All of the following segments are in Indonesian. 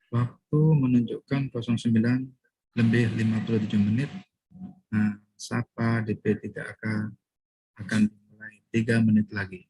Waktu menunjukkan 09:57 menit. Nah, Sapa DP tidak akan dimulai 3 menit lagi.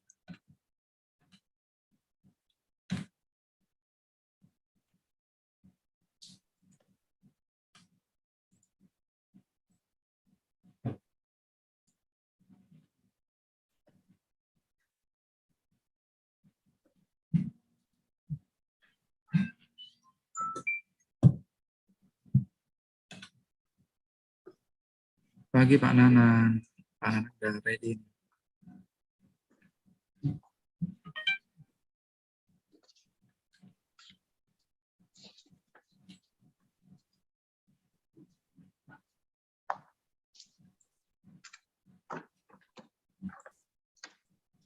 Pagi Pak Nanan. Pak Nanan sudah ready.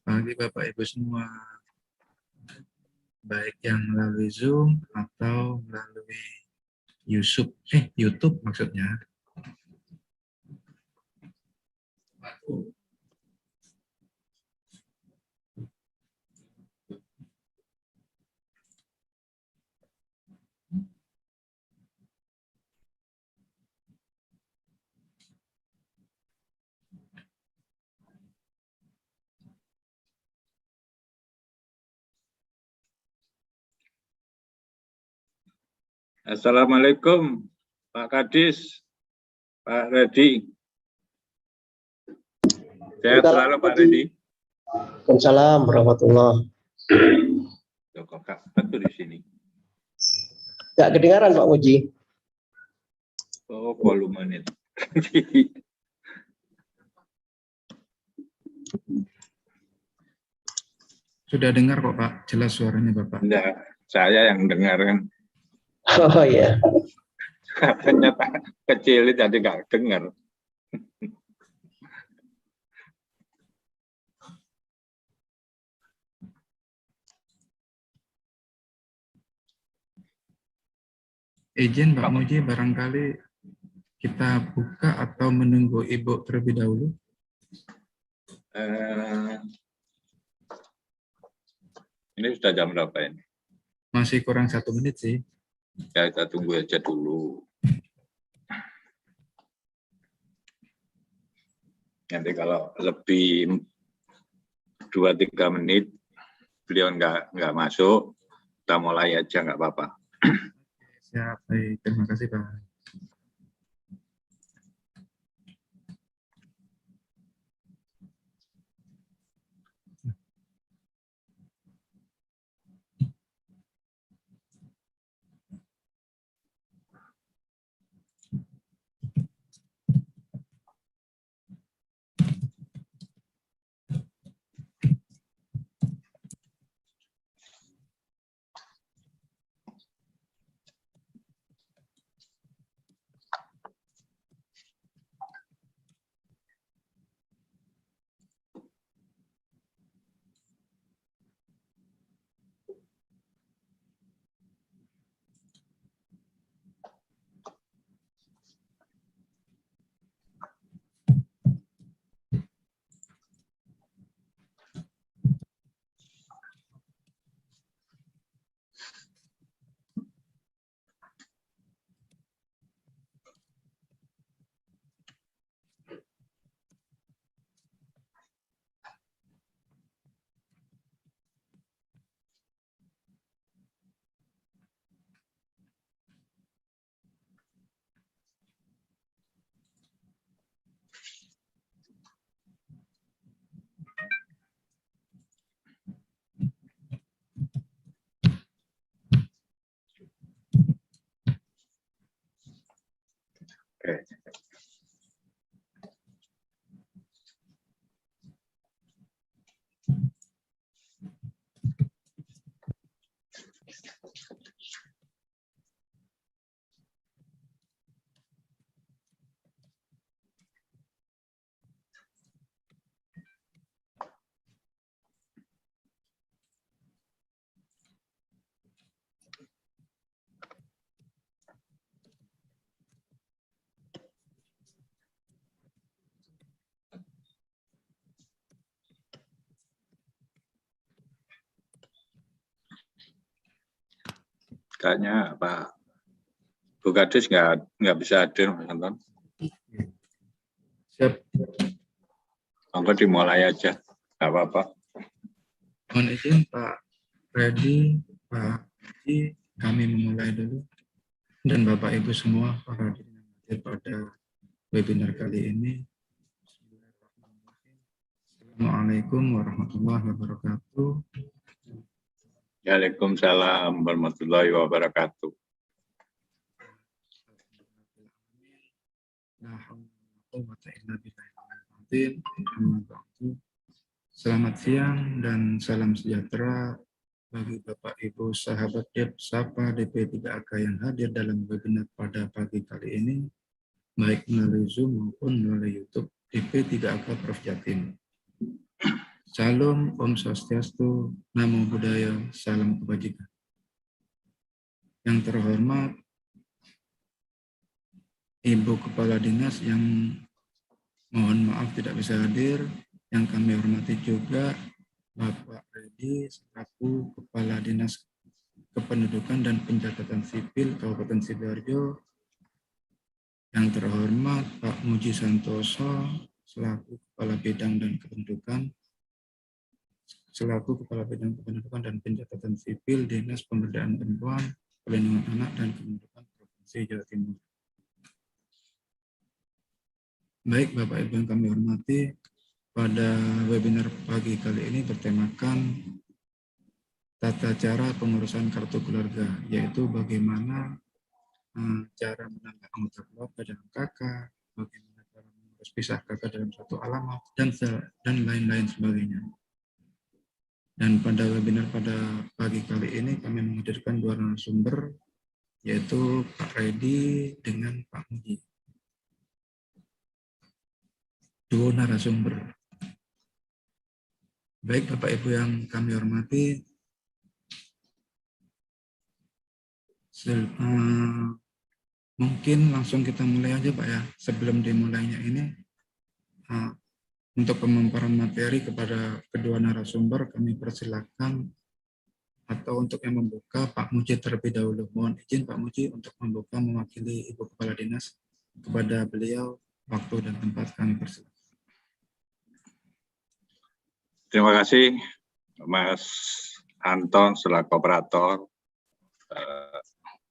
Pagi Bapak Ibu semua. Baik yang melalui Zoom atau melalui YouTube maksudnya. Assalamualaikum Pak Kadis, Pak Redi. Sehat selalu Pak Redi. Waalaikumsalam warahmatullahi. Loh, kok Kak betul di sini? Nggak kedengaran Pak Muji. Oh, volumenya. Sudah dengar kok Pak, jelas suaranya Bapak. Enggak, saya yang dengar kan. Oh iya. Katanya kecil jadi nggak dengar. Izin Pak Muji, barangkali kita buka atau menunggu Ibu terlebih dahulu. Ini sudah jam berapa ini? Masih kurang 1 menit sih. Ya, kita tunggu aja dulu. Nanti kalau lebih 2-3 menit beliau nggak masuk, kita mulai aja nggak apa-apa. Siap, baik. Terima kasih Pak. Oke. Kayaknya Pak Bu Kadis nggak bisa hadir, Mas Anton. Siap. Monggo dimulai aja, nggak apa-apa. Mohon izin Pak Freddy, Pak Haji, kami memulai dulu. Dan Bapak Ibu semua para hadirin yang hadir pada webinar kali ini. Assalamualaikum warahmatullahi wabarakatuh. Waalaikumsalam warahmatullahi wabarakatuh. Selamat siang dan salam sejahtera bagi Bapak Ibu sahabat Dep Sapa DP3AK yang hadir dalam webinar pada pagi kali ini, baik melalui Zoom maupun melalui YouTube DP3AK Prof Jatim. Salam, Om Swastiastu, Namo Buddhaya, salam kebajikan. Yang terhormat Ibu Kepala Dinas yang mohon maaf tidak bisa hadir, yang kami hormati juga Bapak Redi selaku Kepala Dinas Kependudukan dan Pencatatan Sipil Kabupaten Sidoarjo, yang terhormat Pak Muji Santoso selaku Kepala Bidang dan Kependudukan dan Pencatatan Sipil Dinas Pemberdayaan Perempuan, Perlindungan Anak dan Kependudukan Provinsi Jawa Timur. Baik Bapak Ibu yang kami hormati, pada webinar pagi kali ini bertemakan tata cara pengurusan kartu keluarga, yaitu bagaimana cara menambah anggota keluarga dalam KK, bagaimana cara mengurus pisah KK dalam satu alamat, dan lain-lain sebagainya. Dan pada webinar pada pagi kali ini kami menghadirkan dua narasumber, yaitu Pak Redi dengan Pak Muji. Dua narasumber. Baik Bapak Ibu yang kami hormati, mungkin langsung kita mulai aja Pak ya. Sebelum dimulainya ini, untuk pemaparan materi kepada kedua narasumber kami persilakan, atau untuk yang membuka Pak Muji terlebih dahulu. Mohon izin Pak Muji untuk membuka mewakili Ibu Kepala Dinas. Kepada beliau, waktu dan tempat kami persilakan. Terima kasih Mas Anton selaku operator.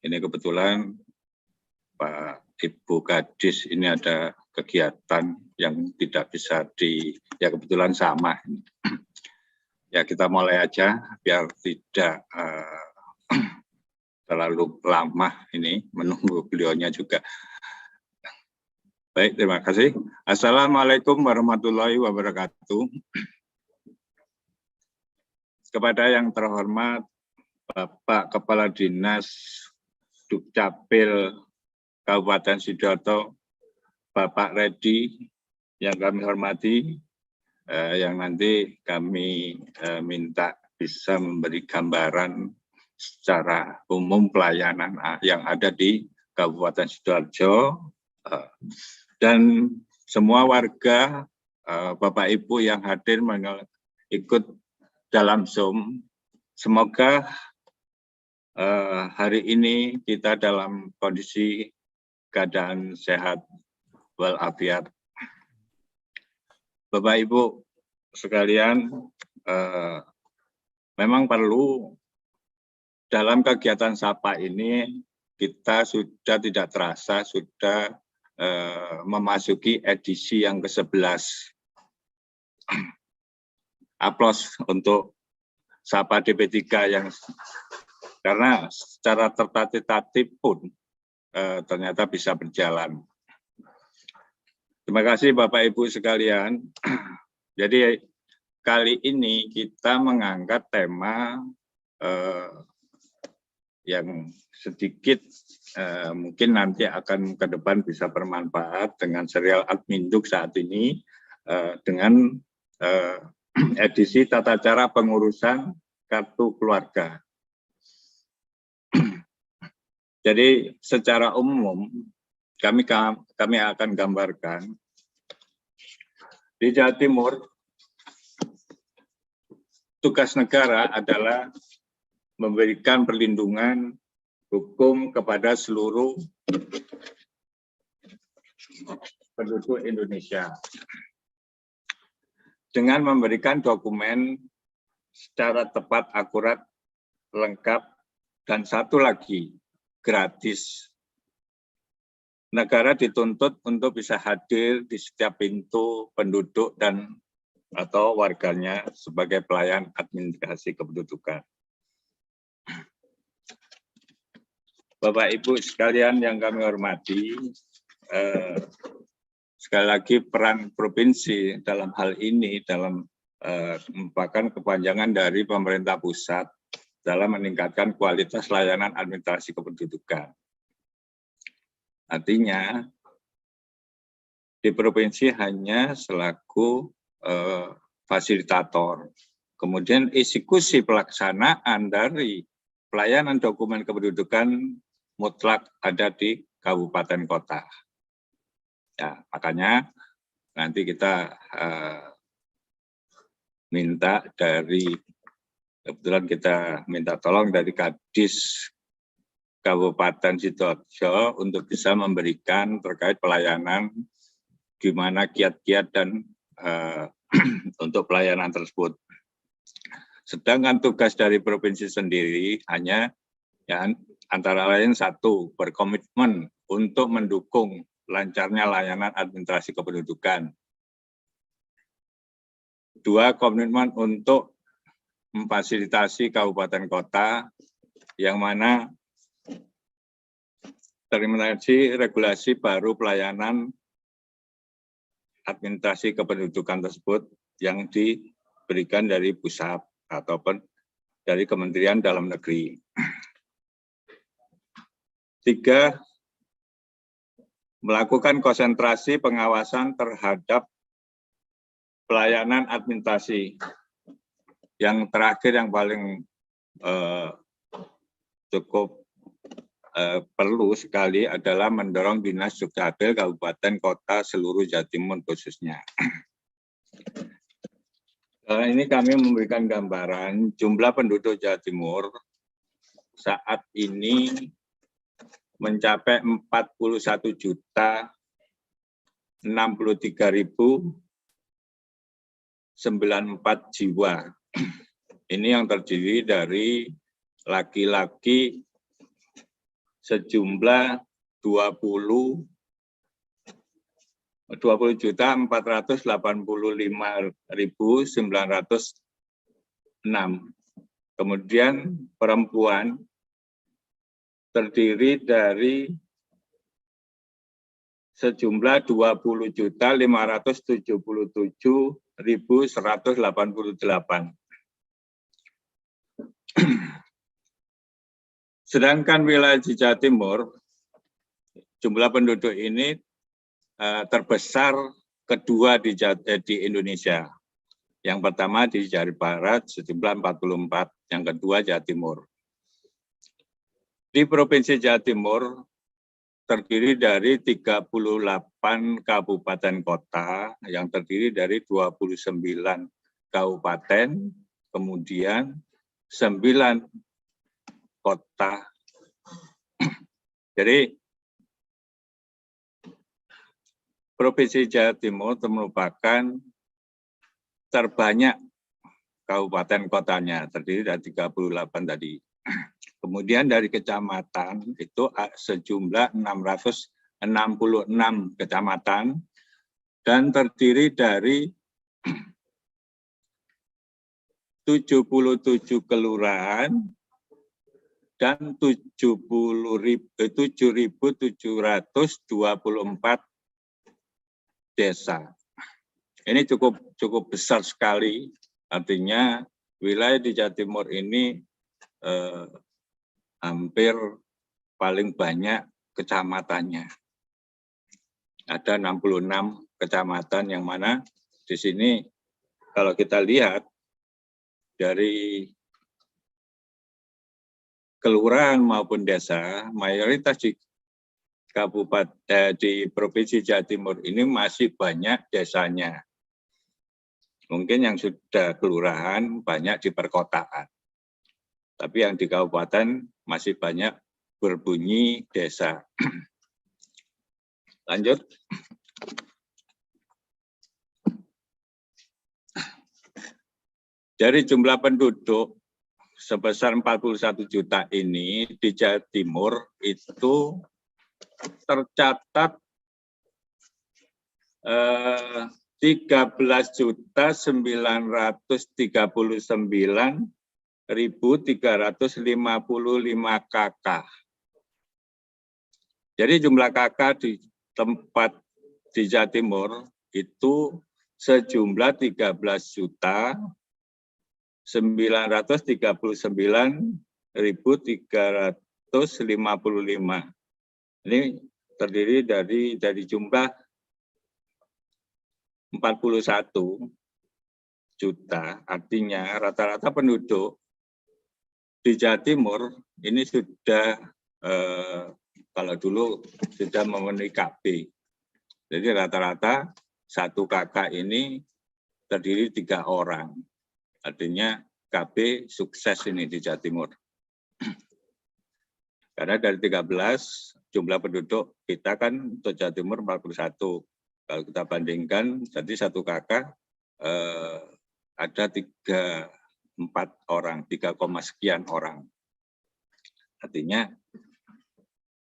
Ini kebetulan Pak Ibu Kadis ini ada kegiatan yang tidak bisa ya kebetulan sama. Ya kita mulai aja biar tidak terlalu lama ini menunggu beliaunya juga. Baik, terima kasih. Assalamualaikum warahmatullahi wabarakatuh. Kepada yang terhormat Bapak Kepala Dinas Dukcapil Kabupaten Sidoarjo, Bapak Redi yang kami hormati, yang nanti kami minta bisa memberi gambaran secara umum pelayanan yang ada di Kabupaten Sidoarjo, dan semua warga, Bapak Ibu yang hadir ikut dalam Zoom. Semoga hari ini kita dalam kondisi keadaan sehat walafiat. Bapak Ibu sekalian, memang perlu dalam kegiatan Sapa ini kita sudah tidak terasa sudah memasuki edisi yang ke-11. Aplaus untuk Sapa DP3 yang karena secara tertatib-tatib pun ternyata bisa berjalan. Terima kasih Bapak Ibu sekalian. Jadi kali ini kita mengangkat tema yang sedikit mungkin nanti akan ke depan bisa bermanfaat dengan serial Adminduk saat ini dengan edisi tata cara pengurusan kartu keluarga. Jadi secara umum kami akan gambarkan di Jawa Timur tugas negara adalah memberikan perlindungan hukum kepada seluruh penduduk Indonesia dengan memberikan dokumen secara tepat, akurat, lengkap, dan satu lagi, gratis. Negara dituntut untuk bisa hadir di setiap pintu penduduk dan atau warganya sebagai pelayan administrasi kependudukan. Bapak Ibu sekalian yang kami hormati, sekali lagi peran provinsi dalam hal ini dalam merupakan kepanjangan dari pemerintah pusat dalam meningkatkan kualitas layanan administrasi kependudukan. Artinya di provinsi hanya selaku fasilitator. Kemudian eksekusi pelaksanaan dari pelayanan dokumen kependudukan mutlak ada di kabupaten kota. Ya, makanya nanti kita minta dari, kebetulan kita minta tolong dari Kadis Kabupaten Sidoarjo untuk bisa memberikan terkait pelayanan gimana kiat-kiat dan untuk pelayanan tersebut. Sedangkan tugas dari provinsi sendiri hanya ya, antara lain satu, berkomitmen untuk mendukung lancarnya layanan administrasi kependudukan. Dua, komitmen untuk memfasilitasi kabupaten kota yang mana terminasi regulasi baru pelayanan administrasi kependudukan tersebut yang diberikan dari pusat ataupun dari Kementerian Dalam Negeri. Tiga, melakukan konsentrasi pengawasan terhadap pelayanan administrasi. Yang terakhir yang paling cukup perlu sekali adalah mendorong Dinas Dukcapil Kabupaten Kota seluruh Jawa Timur khususnya. Ini kami memberikan gambaran jumlah penduduk Jawa Timur saat ini mencapai 41.063.094 jiwa. Ini yang terdiri dari laki-laki sejumlah 20.485.906. Kemudian perempuan terdiri dari sejumlah 20.577.188. Sedangkan wilayah di Jawa Timur, jumlah penduduk ini terbesar kedua di Indonesia. Yang pertama di Jawa Barat sejumlah 44, yang kedua Jawa Timur. Di Provinsi Jawa Timur terdiri dari 38 kabupaten kota yang terdiri dari 29 kabupaten, kemudian 9 kota. Jadi Provinsi Jawa Timur merupakan terbanyak kabupaten kotanya, terdiri dari 38 tadi. Kemudian dari kecamatan itu sejumlah 666 kecamatan dan terdiri dari 77 kelurahan dan 7.724 desa. Ini cukup besar sekali, artinya wilayah di Jawa Timur ini hampir paling banyak kecamatannya. Ada 66 kecamatan yang mana di sini kalau kita lihat dari kelurahan maupun desa, mayoritas di di Provinsi Jawa Timur ini masih banyak desanya. Mungkin yang sudah kelurahan banyak di perkotaan. Tapi yang di kabupaten masih banyak berbunyi desa. Lanjut. Dari jumlah penduduk sebesar 41 juta ini di Jawa Timur itu tercatat 13.939.355 KK. Jadi jumlah KK di tempat di Jawa Timur itu sejumlah 13.939.355. Ini terdiri dari jumlah 41 juta, artinya rata-rata penduduk di Jawa Timur ini sudah kalau dulu sudah memenuhi KB. Jadi rata-rata satu kakak ini terdiri 3 orang. Artinya KB sukses ini di Jawa Timur. Karena dari 13 jumlah penduduk kita kan untuk Jawa Timur 41. Kalau kita bandingkan, jadi satu kakak ada 3,4 orang, 3, sekian orang. Artinya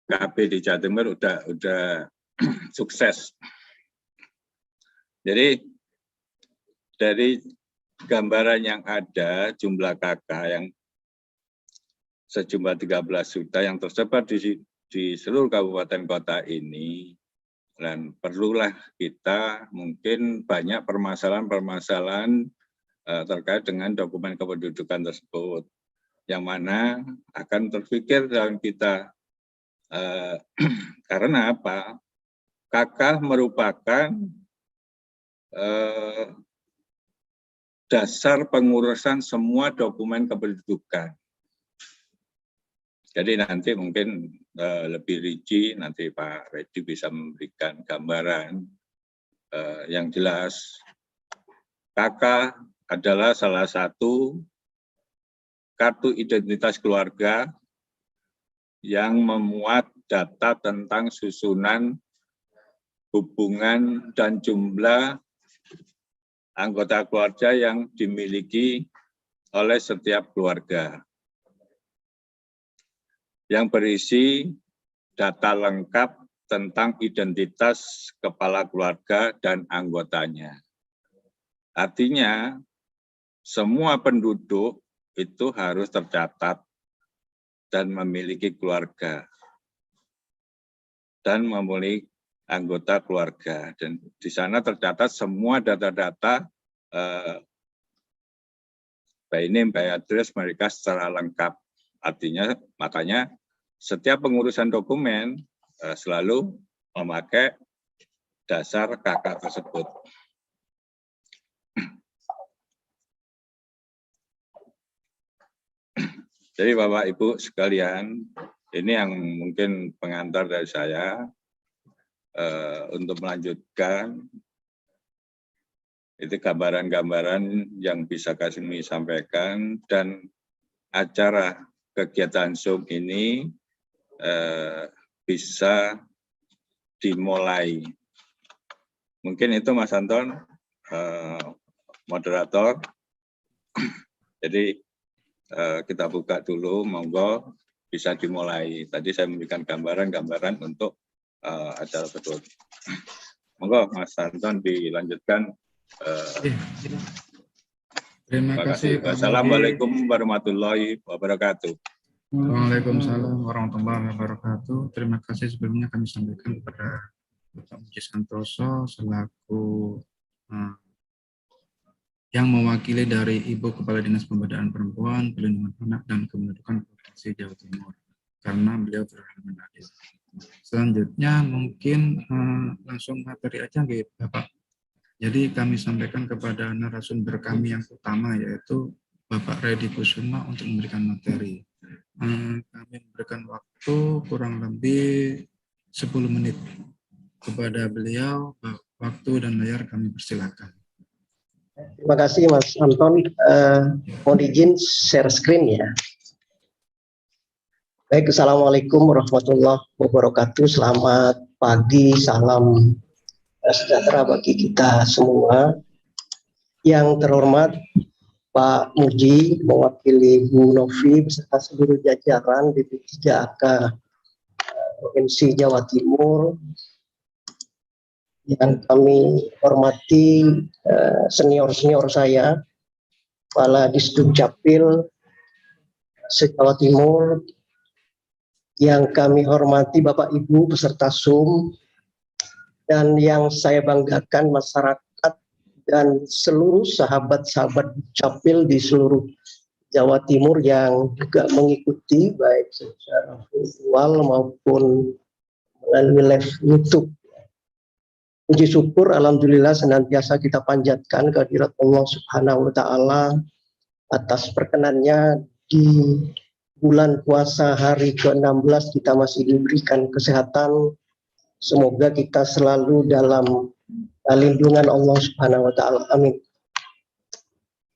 KB di Jawa Timur udah sukses. Jadi dari gambaran yang ada, jumlah kakak yang sejumlah 13 juta yang tersebar di seluruh kabupaten kota ini, dan perlulah kita mungkin banyak permasalahan-permasalahan terkait dengan dokumen kependudukan tersebut, yang mana akan terpikir dalam kita. Karena apa? KK merupakan dasar pengurusan semua dokumen kependudukan. Jadi nanti mungkin lebih rinci, nanti Pak Reddy bisa memberikan gambaran yang jelas. KK adalah salah satu kartu identitas keluarga yang memuat data tentang susunan, hubungan, dan jumlah anggota keluarga yang dimiliki oleh setiap keluarga, yang berisi data lengkap tentang identitas kepala keluarga dan anggotanya. Artinya, semua penduduk itu harus tercatat dan memiliki keluarga, dan memiliki anggota keluarga. Dan di sana tercatat semua data-data by name, by address mereka secara lengkap. Artinya, makanya setiap pengurusan dokumen selalu memakai dasar KK tersebut. Jadi Bapak Ibu sekalian, ini yang mungkin pengantar dari saya untuk melanjutkan. Itu gambaran-gambaran yang bisa kami sampaikan, dan acara kegiatan Zoom ini bisa dimulai. Mungkin itu Mas Anton, moderator. Jadi kita buka dulu, monggo bisa dimulai. Tadi saya memberikan gambaran-gambaran untuk acara tersebut. Monggo Mas Anton dilanjutkan. Terima kasih. Wassalamualaikum warahmatullahi wabarakatuh. Waalaikumsalam warahmatullahi wabarakatuh. Terima kasih sebelumnya kami sampaikan kepada Bapak Muji Santoso selaku yang mewakili dari Ibu Kepala Dinas Pemberdayaan Perempuan, Perlindungan Anak, dan Kependudukan Provinsi Jawa Timur, karena beliau berhalangan hadir. Selanjutnya mungkin langsung materi aja gitu Bapak. Jadi kami sampaikan kepada narasumber kami yang utama, yaitu Bapak Reddy Kusuma, untuk memberikan materi. Kami memberikan waktu kurang lebih 10 menit kepada beliau. Waktu dan layar kami persilakan. Terima kasih Mas Anton. Mohon izin share screen ya. Baik, Assalamualaikum warahmatullahi wabarakatuh. Selamat pagi, salam sejahtera bagi kita semua. Yang terhormat Pak Muji, mewakili Bu Novi beserta seluruh jajaran BP3AK Provinsi Jawa Timur. Yang kami hormati senior-senior saya, Kepala Disduk Capil se-Jawa Timur, yang kami hormati Bapak Ibu peserta SUM, dan yang saya banggakan masyarakat dan seluruh sahabat-sahabat Capil di seluruh Jawa Timur yang juga mengikuti baik secara virtual maupun melalui live YouTube. Puji syukur alhamdulillah senantiasa kita panjatkan kehadirat Allah Subhanahu wa taala atas perkenannya di bulan puasa hari ke-16 kita masih diberikan kesehatan. Semoga kita selalu dalam lindungan Allah Subhanahu wa taala. Amin.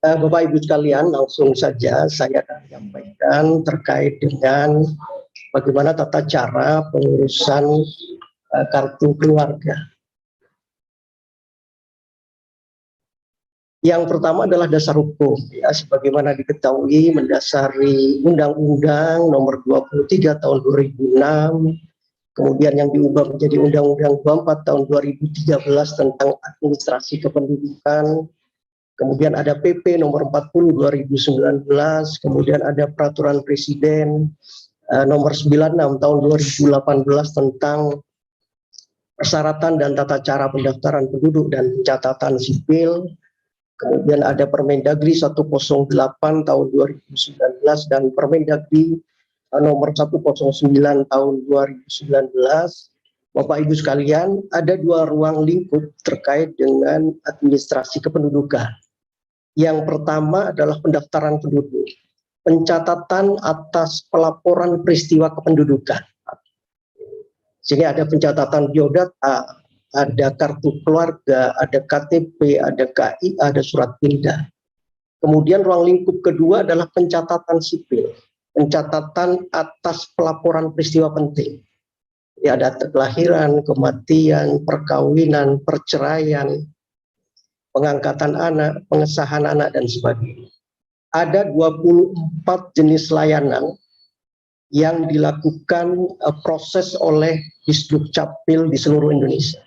Bapak Ibu sekalian, langsung saja saya akan menyampaikan terkait dengan bagaimana tata cara pengurusan kartu keluarga. Yang pertama adalah dasar hukum, ya, sebagaimana diketahui mendasari Undang-Undang Nomor 23 Tahun 2006, kemudian yang diubah menjadi Undang-Undang 24 Tahun 2013 tentang administrasi kependudukan, kemudian ada PP Nomor 40 2019, kemudian ada Peraturan Presiden Nomor 96 Tahun 2018 tentang persyaratan dan tata cara pendaftaran penduduk dan pencatatan sipil. Kemudian ada Permendagri 108 tahun 2019 dan Permendagri nomor 109 tahun 2019. Bapak Ibu sekalian, ada dua ruang lingkup terkait dengan administrasi kependudukan. Yang pertama adalah pendaftaran penduduk, pencatatan atas pelaporan peristiwa kependudukan. Sini ada pencatatan biodata, ada kartu keluarga, ada KTP, ada KIA, ada surat pindah. Kemudian ruang lingkup kedua adalah pencatatan sipil, pencatatan atas pelaporan peristiwa penting. Ya, ada kelahiran, kematian, perkawinan, perceraian, pengangkatan anak, pengesahan anak, dan sebagainya. Ada 24 jenis layanan yang dilakukan proses oleh Disduk Capil di seluruh Indonesia.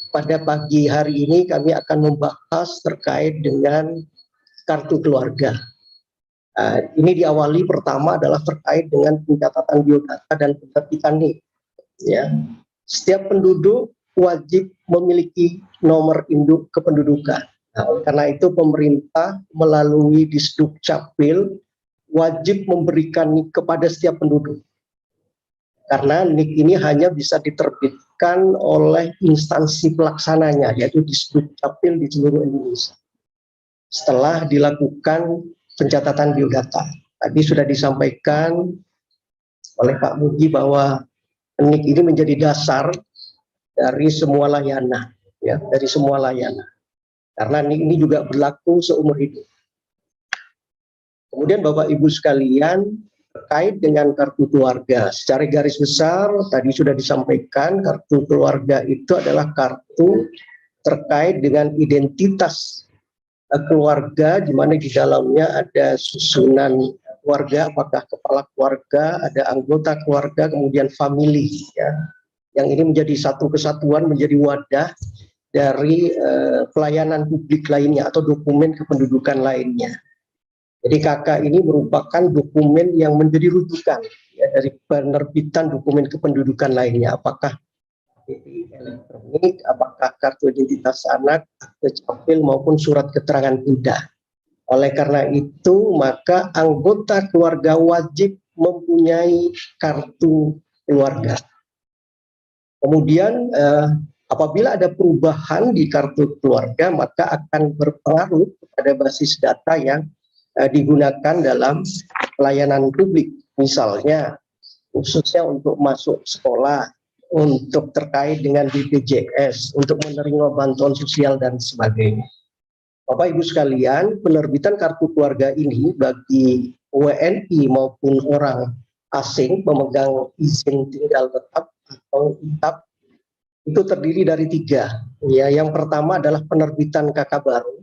Pada pagi hari ini kami akan membahas terkait dengan kartu keluarga. Ini diawali pertama adalah terkait dengan pencatatan biodata dan penerbitan NIK. Ya. Setiap penduduk wajib memiliki nomor induk kependudukan. Karena itu pemerintah melalui Disduk Capil wajib memberikan NIK kepada setiap penduduk. Karena NIK ini hanya bisa diterbitkan oleh instansi pelaksananya, yaitu Disduk Capil di seluruh Indonesia. Setelah dilakukan pencatatan biodata. Tadi sudah disampaikan oleh Pak Muji bahwa NIK ini menjadi dasar dari semua layanan, ya, dari semua layanan. Karena NIK ini juga berlaku seumur hidup. Kemudian Bapak Ibu sekalian, terkait dengan kartu keluarga, secara garis besar tadi sudah disampaikan kartu keluarga itu adalah kartu terkait dengan identitas keluarga, di mana di dalamnya ada susunan keluarga, apakah kepala keluarga, ada anggota keluarga, kemudian family, ya, yang ini menjadi satu kesatuan, menjadi wadah dari pelayanan publik lainnya atau dokumen kependudukan lainnya. Jadi KK ini merupakan dokumen yang menjadi rujukan, ya, dari penerbitan dokumen kependudukan lainnya, apakah KTP elektronik, apakah kartu identitas anak, akte capil maupun surat keterangan pindah. Oleh karena itu, maka anggota keluarga wajib mempunyai kartu keluarga. Kemudian apabila ada perubahan di kartu keluarga, maka akan berpengaruh kepada basis data yang digunakan dalam pelayanan publik, misalnya khususnya untuk masuk sekolah, untuk terkait dengan BPJS, untuk menerima bantuan sosial dan sebagainya. Bapak Ibu sekalian, penerbitan kartu keluarga ini bagi WNI maupun orang asing pemegang izin tinggal tetap atau ITAP itu terdiri dari 3. Ya, yang pertama adalah penerbitan KK baru,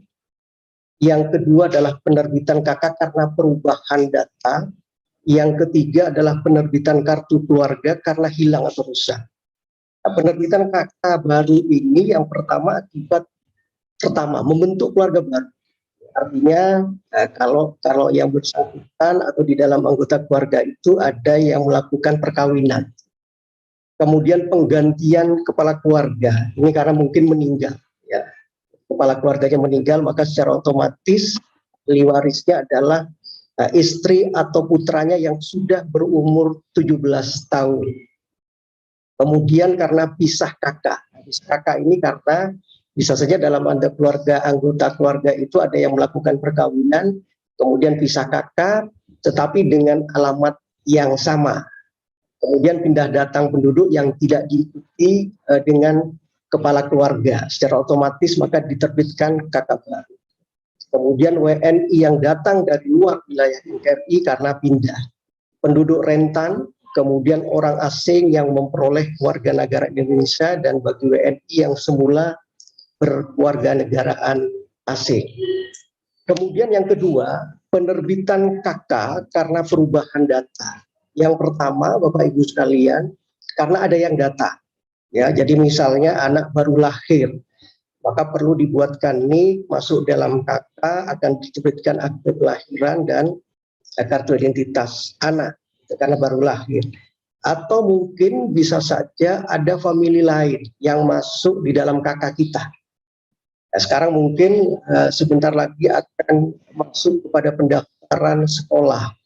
yang kedua adalah penerbitan KK karena perubahan data, yang ketiga adalah penerbitan kartu keluarga karena hilang atau rusak. Nah, penerbitan KK baru ini yang pertama akibat pertama membentuk keluarga baru. Artinya kalau yang bersangkutan atau di dalam anggota keluarga itu ada yang melakukan perkawinan. Kemudian penggantian kepala keluarga, ini karena mungkin meninggal, ya. Kepala keluarganya meninggal, maka secara otomatis ahli warisnya adalah istri atau putranya yang sudah berumur 17 tahun. Kemudian karena pisah kakak. Pisah kakak ini karena bisa saja dalam anggota keluarga itu ada yang melakukan perkawinan, kemudian pisah kakak, tetapi dengan alamat yang sama. Kemudian pindah datang penduduk yang tidak diikuti dengan kepala keluarga. Secara otomatis maka diterbitkan KK baru. Kemudian WNI yang datang dari luar wilayah NKRI karena pindah. Penduduk rentan, kemudian orang asing yang memperoleh warga negara Indonesia, dan bagi WNI yang semula berwarga negaraan asing. Kemudian yang kedua, penerbitan KK karena perubahan data. Yang pertama, Bapak Ibu sekalian, karena ada yang data. Ya, jadi misalnya anak baru lahir, maka perlu dibuatkan NIK, masuk dalam KK, akan diterbitkan akte kelahiran dan kartu identitas anak karena baru lahir. Atau mungkin bisa saja ada famili lain yang masuk di dalam KK kita. Nah, sekarang mungkin sebentar lagi akan masuk kepada pendaftaran sekolah.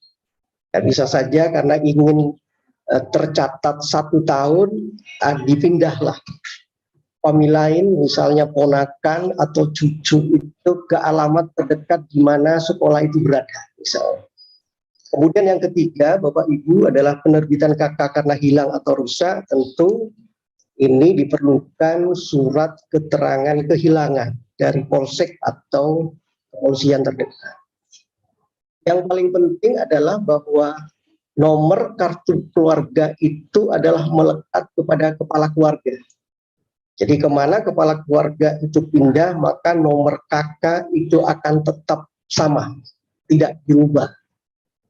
Ya, bisa saja karena ingin tercatat 1 tahun, dipindahlah famili lain, misalnya ponakan atau cucu itu ke alamat terdekat di mana sekolah itu berada, misalnya. Kemudian yang ketiga, Bapak Ibu, adalah penerbitan KK karena hilang atau rusak. Tentu ini diperlukan surat keterangan kehilangan dari polsek atau kepolisian terdekat. Yang paling penting adalah bahwa nomor kartu keluarga itu adalah melekat kepada kepala keluarga. Jadi kemana kepala keluarga itu pindah, maka nomor KK itu akan tetap sama, tidak diubah.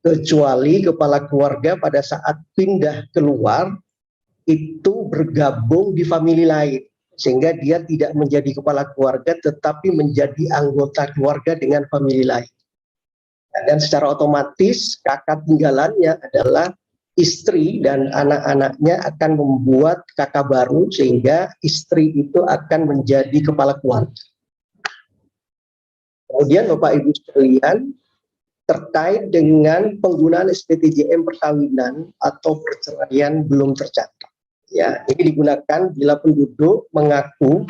Kecuali kepala keluarga pada saat pindah keluar, itu bergabung di famili lain. Sehingga dia tidak menjadi kepala keluarga, tetapi menjadi anggota keluarga dengan famili lain. Dan secara otomatis kakak tinggalannya adalah istri dan anak-anaknya akan membuat kakak baru, sehingga istri itu akan menjadi kepala keluarga. Kemudian Bapak Ibu sekalian, terkait dengan penggunaan SPTJM perkawinan atau perceraian belum tercatat. Ya, ini digunakan bila penduduk mengaku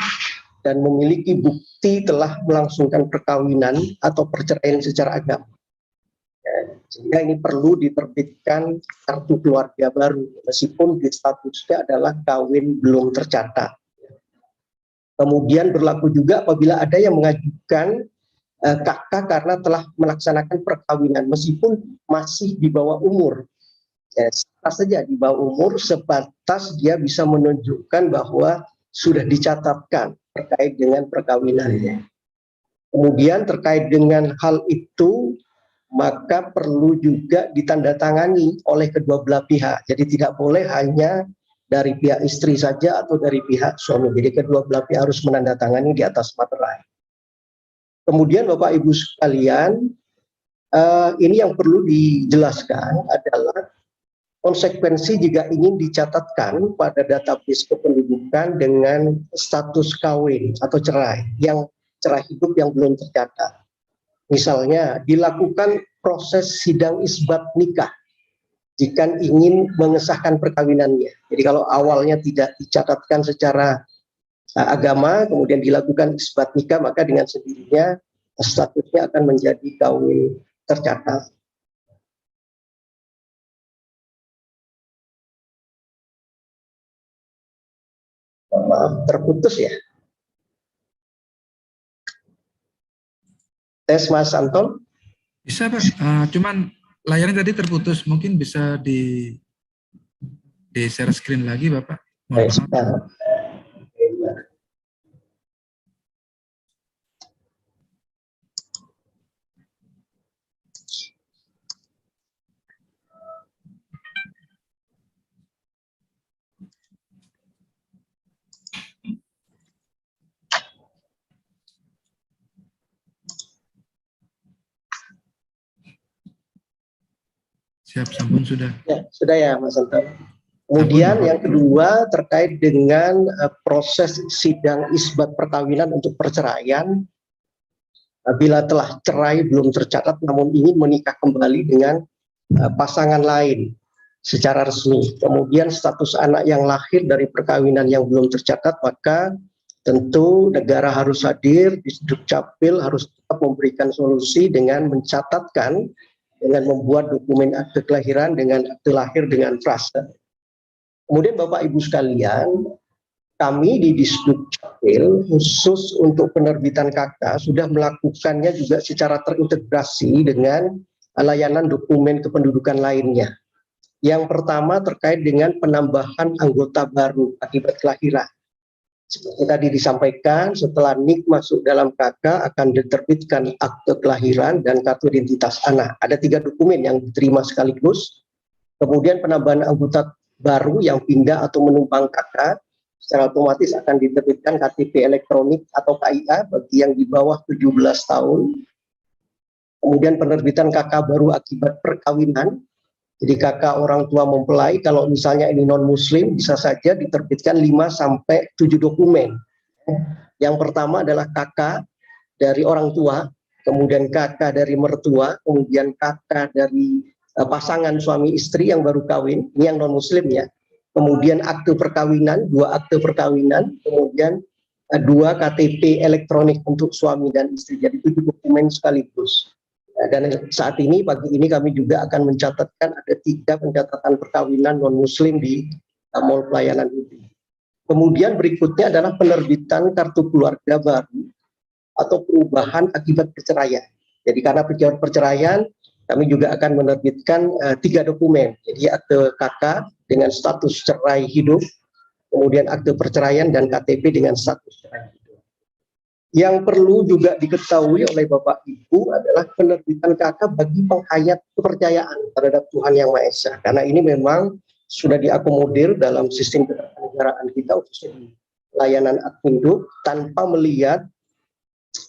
dan memiliki bukti telah melangsungkan perkawinan atau perceraian secara agama. Ya, sehingga ini perlu diterbitkan kartu keluarga baru, meskipun di statusnya adalah kawin belum tercatat. Kemudian berlaku juga apabila ada yang mengajukan KK karena telah melaksanakan perkawinan, meskipun masih di bawah umur. Ya, saja di bawah umur, sebatas dia bisa menunjukkan bahwa sudah dicatatkan terkait dengan perkawinannya. Kemudian terkait dengan hal itu, maka perlu juga ditandatangani oleh kedua belah pihak. Jadi tidak boleh hanya dari pihak istri saja atau dari pihak suami. Jadi kedua belah pihak harus menandatangani di atas materai. Kemudian Bapak Ibu sekalian, ini yang perlu dijelaskan adalah konsekuensi jika ingin dicatatkan pada database kependudukan dengan status kawin atau cerai hidup yang belum tercatat. Misalnya dilakukan proses sidang isbat nikah jika ingin mengesahkan perkawinannya. Jadi kalau awalnya tidak dicatatkan secara agama, kemudian dilakukan isbat nikah, maka dengan sendirinya statusnya akan menjadi kawin tercatat. Maaf, terputus ya. Tes Mas Anton. Bisa Pak, cuman layarnya tadi terputus, mungkin bisa di share screen lagi Bapak. Mohon maaf. Siap, sampun sudah. Ya, sudah ya Mas Anton. Kemudian yang kedua terkait dengan proses sidang isbat perkawinan untuk perceraian. Bila telah cerai belum tercatat namun ingin menikah kembali dengan pasangan lain secara resmi. Kemudian status anak yang lahir dari perkawinan yang belum tercatat, maka tentu negara harus hadir, di Dukcapil harus tetap memberikan solusi dengan mencatatkan, dengan membuat dokumen akte kelahiran dengan akte lahir dengan frasa. Kemudian Bapak Ibu sekalian, kami di Disdukcapil khusus untuk penerbitan KK sudah melakukannya juga secara terintegrasi dengan layanan dokumen kependudukan lainnya. Yang pertama terkait dengan penambahan anggota baru akibat kelahiran. Seperti tadi disampaikan, setelah NIK masuk dalam KK akan diterbitkan akte kelahiran dan kartu identitas anak. Ada 3 dokumen yang diterima sekaligus. Kemudian penambahan anggota baru yang pindah atau menumpang KK, secara otomatis akan diterbitkan KTP elektronik atau KIA bagi yang di bawah 17 tahun. Kemudian penerbitan KK baru akibat perkawinan. Jadi kakak orang tua mempelai, kalau misalnya ini non-muslim, bisa saja diterbitkan 5-7 dokumen. Yang pertama adalah kakak dari orang tua, kemudian kakak dari mertua, kemudian kakak dari pasangan suami istri yang baru kawin, ini yang non-muslim ya. Kemudian akte perkawinan, 2 akte perkawinan, kemudian 2 KTP elektronik untuk suami dan istri, jadi 7 dokumen sekaligus. Dan saat ini, pagi ini kami juga akan mencatatkan ada 3 pencatatan perkawinan non-muslim di Mall Pelayanan UPI. Kemudian berikutnya adalah penerbitan kartu keluarga baru atau perubahan akibat perceraian. Jadi karena perceraian, kami juga akan menerbitkan 3 dokumen. Jadi akte KK dengan status cerai hidup, kemudian akte perceraian dan KTP dengan status cerai hidup. Yang perlu juga diketahui oleh Bapak Ibu adalah penerbitan KK bagi penghayat kepercayaan terhadap Tuhan Yang Maha Esa. Karena ini memang sudah diakomodir dalam sistem ketatanegaraan kita, khususnya di layanan Adminduk, tanpa melihat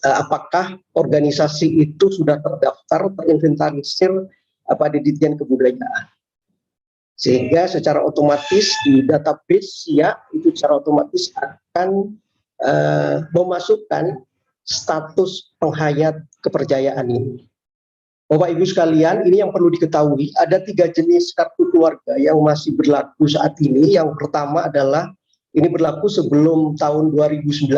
apakah organisasi itu sudah terdaftar, terinventarisir pada Ditjen Kebudayaan. Sehingga secara otomatis di database ya itu secara otomatis akan memasukkan status penghayat kepercayaan ini. Bapak Ibu sekalian, ini yang perlu diketahui, ada 3 jenis kartu keluarga yang masih berlaku saat ini. Yang pertama adalah ini berlaku sebelum tahun 2019,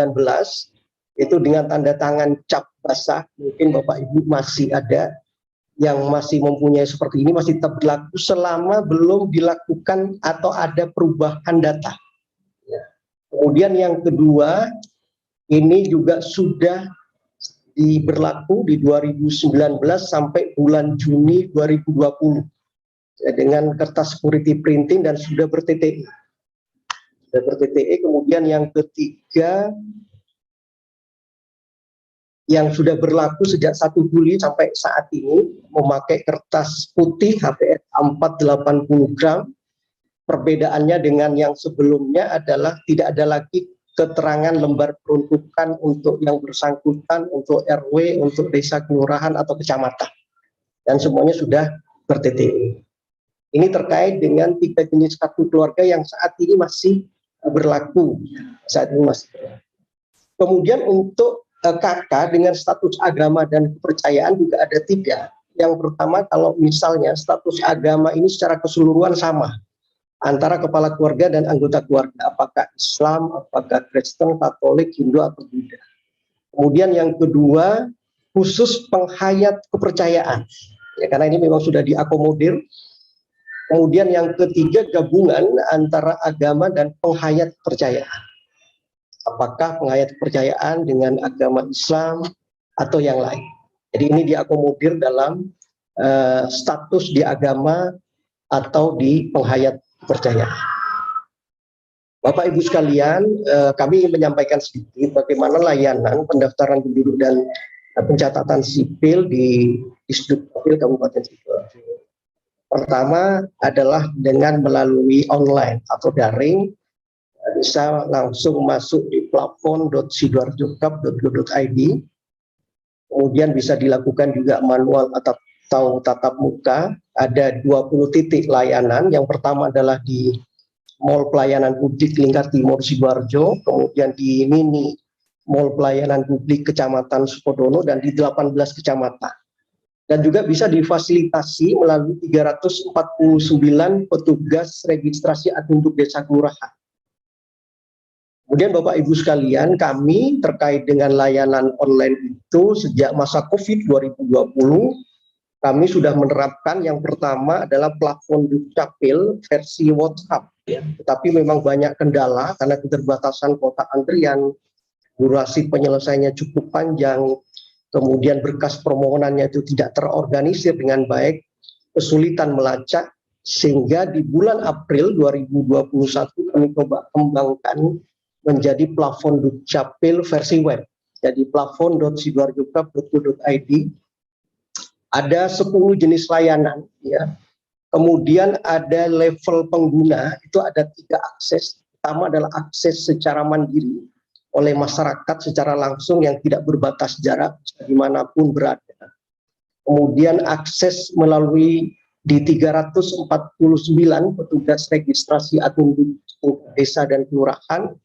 itu dengan tanda tangan cap basah. Mungkin Bapak Ibu masih ada yang masih mempunyai seperti ini, masih tetap berlaku selama belum dilakukan atau ada perubahan data. Kemudian yang kedua, ini juga sudah berlaku di 2019 sampai bulan Juni 2020 dengan kertas security printing dan sudah ber-TTI. Kemudian yang ketiga, yang sudah berlaku sejak 1 Juli sampai saat ini, memakai kertas putih HPS 480 gram. Perbedaannya dengan yang sebelumnya adalah tidak ada lagi keterangan lembar peruntukan untuk yang bersangkutan, untuk RW, untuk desa kelurahan atau kecamatan. Dan semuanya sudah ber-TTI. Ini terkait dengan 3 jenis kartu keluarga yang saat ini masih berlaku. Kemudian untuk KK dengan status agama dan kepercayaan juga ada 3. Yang pertama, kalau misalnya status agama ini secara keseluruhan sama antara kepala keluarga dan anggota keluarga, apakah Islam, apakah Kristen, Katolik, Hindu, atau Buddha. Kemudian yang kedua, khusus penghayat kepercayaan, ya, karena ini memang sudah diakomodir. Kemudian yang ketiga, gabungan antara agama dan penghayat kepercayaan. Apakah penghayat kepercayaan dengan agama Islam atau yang lain. Jadi ini diakomodir dalam status di agama atau di penghayat kepercayaan. Bapak Ibu sekalian, kami ingin menyampaikan sedikit bagaimana layanan pendaftaran penduduk dan pencatatan sipil di Dukcapil Kabupaten Sidoarjo. Pertama adalah dengan melalui online atau daring, bisa langsung masuk di plafon.sidoarjokap.go.id. Kemudian bisa dilakukan juga manual atau tatap muka. Ada 20 titik layanan. Yang pertama adalah di Mall Pelayanan Publik Lingkar Timur Sidoarjo, kemudian di Mini Mall Pelayanan Publik Kecamatan Sukodono, dan di 18 kecamatan. Dan juga bisa difasilitasi melalui 349 petugas registrasi administrasi desa kelurahan. Kemudian Bapak Ibu sekalian, kami terkait dengan layanan online itu sejak masa COVID 2020, kami sudah menerapkan yang pertama adalah plafon Dukcapil versi WhatsApp. Ya. Tetapi memang banyak kendala karena keterbatasan kuota antrian, durasi penyelesaiannya cukup panjang, kemudian berkas permohonannya itu tidak terorganisir dengan baik, kesulitan melacak, sehingga di bulan April 2021 kami coba kembangkan menjadi plafon Dukcapil versi web. Jadi plafon.sidoarjokap.go.id. Ada 10 jenis layanan, ya. Kemudian ada level pengguna, itu ada 3 akses. Pertama adalah akses secara mandiri oleh masyarakat secara langsung yang tidak berbatas jarak dimanapun berada. Kemudian akses melalui di 349 petugas registrasi administrasi desa dan kelurahan.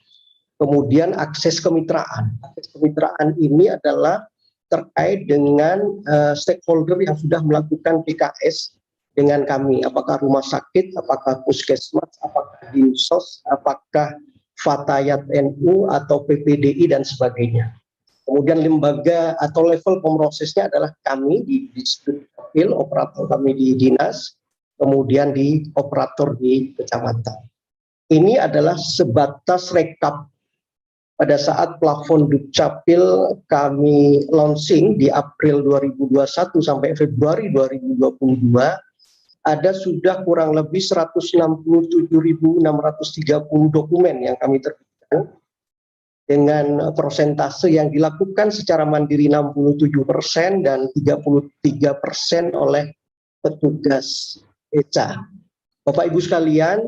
Kemudian akses kemitraan. Akses kemitraan ini adalah terkait dengan stakeholder yang sudah melakukan PKS dengan kami, apakah rumah sakit, apakah puskesmas, apakah dinsos, apakah Fatayat NU atau PPDI dan sebagainya. Kemudian lembaga atau level pemrosesnya adalah kami di Dukcapil, operator kami di dinas, kemudian di operator di kecamatan. Ini adalah sebatas rekap pada saat plafon Dukcapil kami launching di April 2021 sampai Februari 2022, ada sudah kurang lebih 167.630 dokumen yang kami terbitkan dengan persentase yang dilakukan secara mandiri 67% dan 33% oleh petugas desa. Bapak Ibu sekalian,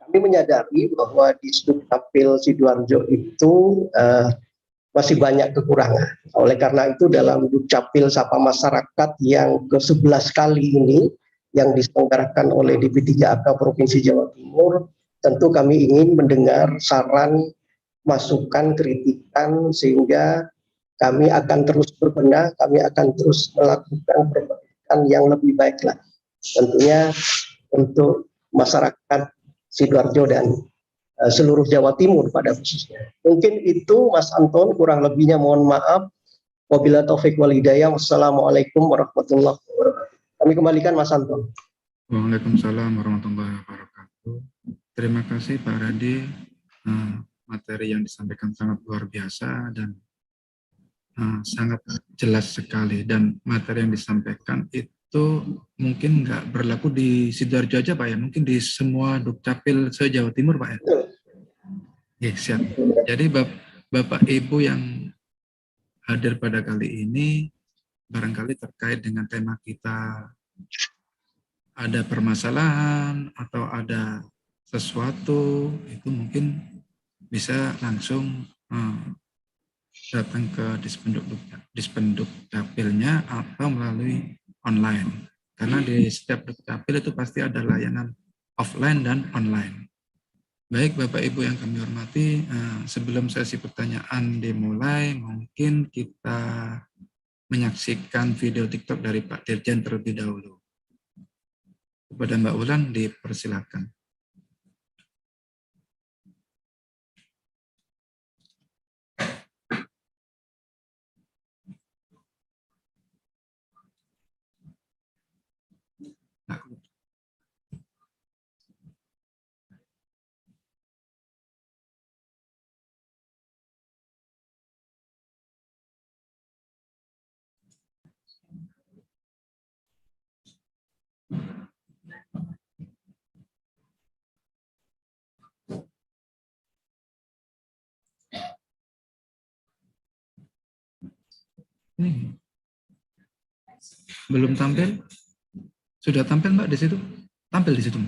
kami menyadari bahwa di Dukcapil Sidoarjo itu masih banyak kekurangan. Oleh karena itu dalam Dukcapil Sapa Masyarakat yang ke-11 kali ini yang diselenggarakan oleh DP3AK Provinsi Jawa Timur, tentu kami ingin mendengar saran, masukan, kritikan, sehingga kami akan terus berbenah, kami akan terus melakukan perbaikan yang lebih baik lagi. Tentunya untuk masyarakat Sidoarjo dan seluruh Jawa Timur pada khususnya. Mungkin itu Mas Anton, kurang lebihnya mohon maaf. Wabillahi taufiq wal hidayah. Wassalamualaikum warahmatullahi wabarakatuh. Kami kembalikan Mas Anton. Waalaikumsalam warahmatullahi wabarakatuh. Terima kasih Pak Radi. Materi yang disampaikan sangat luar biasa dan sangat jelas sekali. Dan materi yang disampaikan itu mungkin nggak berlaku di Sidoarjo aja Pak ya, mungkin di semua Dukcapil se-Jawa Timur Pak ya. Ya, siap. Jadi Bapak Ibu yang hadir pada kali ini barangkali terkait dengan tema kita, ada permasalahan atau ada sesuatu, itu mungkin bisa langsung datang ke Dispenduk Dukcapilnya atau melalui online. Karena di setiap Dukcapil itu pasti ada layanan offline dan online. Baik Bapak Ibu yang kami hormati, sebelum sesi pertanyaan dimulai, mungkin kita menyaksikan video TikTok dari Pak Dirjen terlebih dahulu. Kepada Mbak Ulan dipersilakan. Ini belum tampil? Sudah tampil Mbak di situ? Tampil di situ.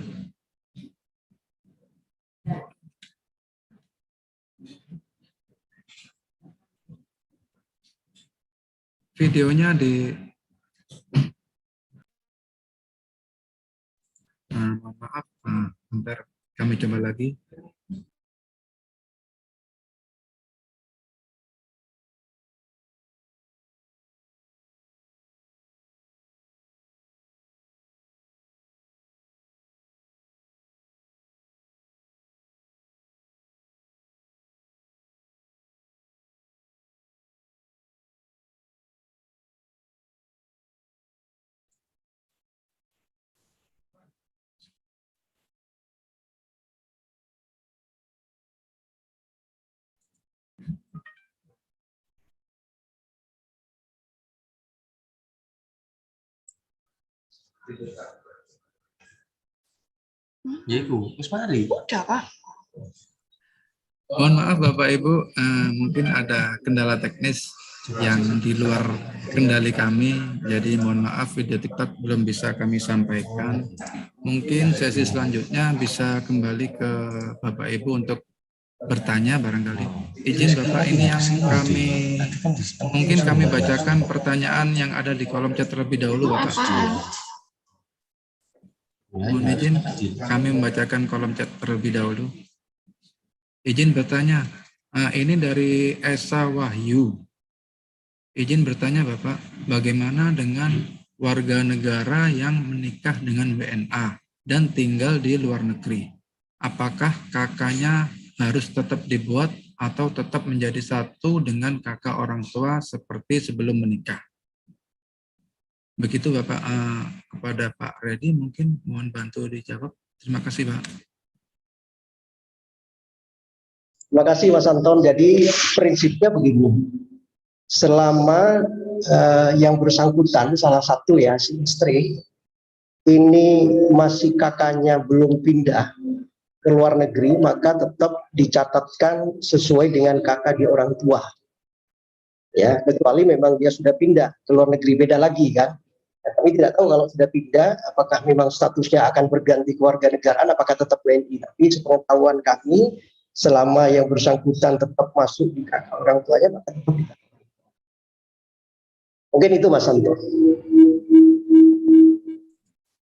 Videonya di mohon maaf, bentar kami coba lagi. Ya iku, wis mari. Udah, Pak. Mohon maaf Bapak Ibu, mungkin ada kendala teknis yang di luar kendali kami, jadi mohon maaf video TikTok belum bisa kami sampaikan. Mungkin sesi selanjutnya bisa kembali ke Bapak Ibu untuk bertanya barangkali. Izin Bapak, ini yang mungkin kami bacakan pertanyaan yang ada di kolom chat terlebih dahulu Bapak. Mohon izin kami membacakan kolom chat terlebih dahulu. Izin bertanya, ini dari Esa Wahyu. Izin bertanya Bapak, bagaimana dengan warga negara yang menikah dengan WNA dan tinggal di luar negeri? Apakah kakaknya harus tetap dibuat atau tetap menjadi satu dengan kakak orang tua seperti sebelum menikah? Begitu Bapak. Kepada Pak Redi mungkin mohon bantu dijawab. Terima kasih Pak. Terima kasih Mas Anton. Jadi prinsipnya begini, selama yang bersangkutan salah satu ya si istri ini masih kakaknya belum pindah ke luar negeri, maka tetap dicatatkan sesuai dengan kakak di orang tua. Ya, kecuali memang dia sudah pindah ke luar negeri, beda lagi kan. Nah, kami tidak tahu kalau sudah pindah, apakah memang statusnya akan berganti kewarganegaraan, apakah tetap WNI. Tapi sepengetahuan kami, selama yang bersangkutan tetap masuk di kakak orang tuanya, maka tetap di kakak. Mungkin itu Mas Anton.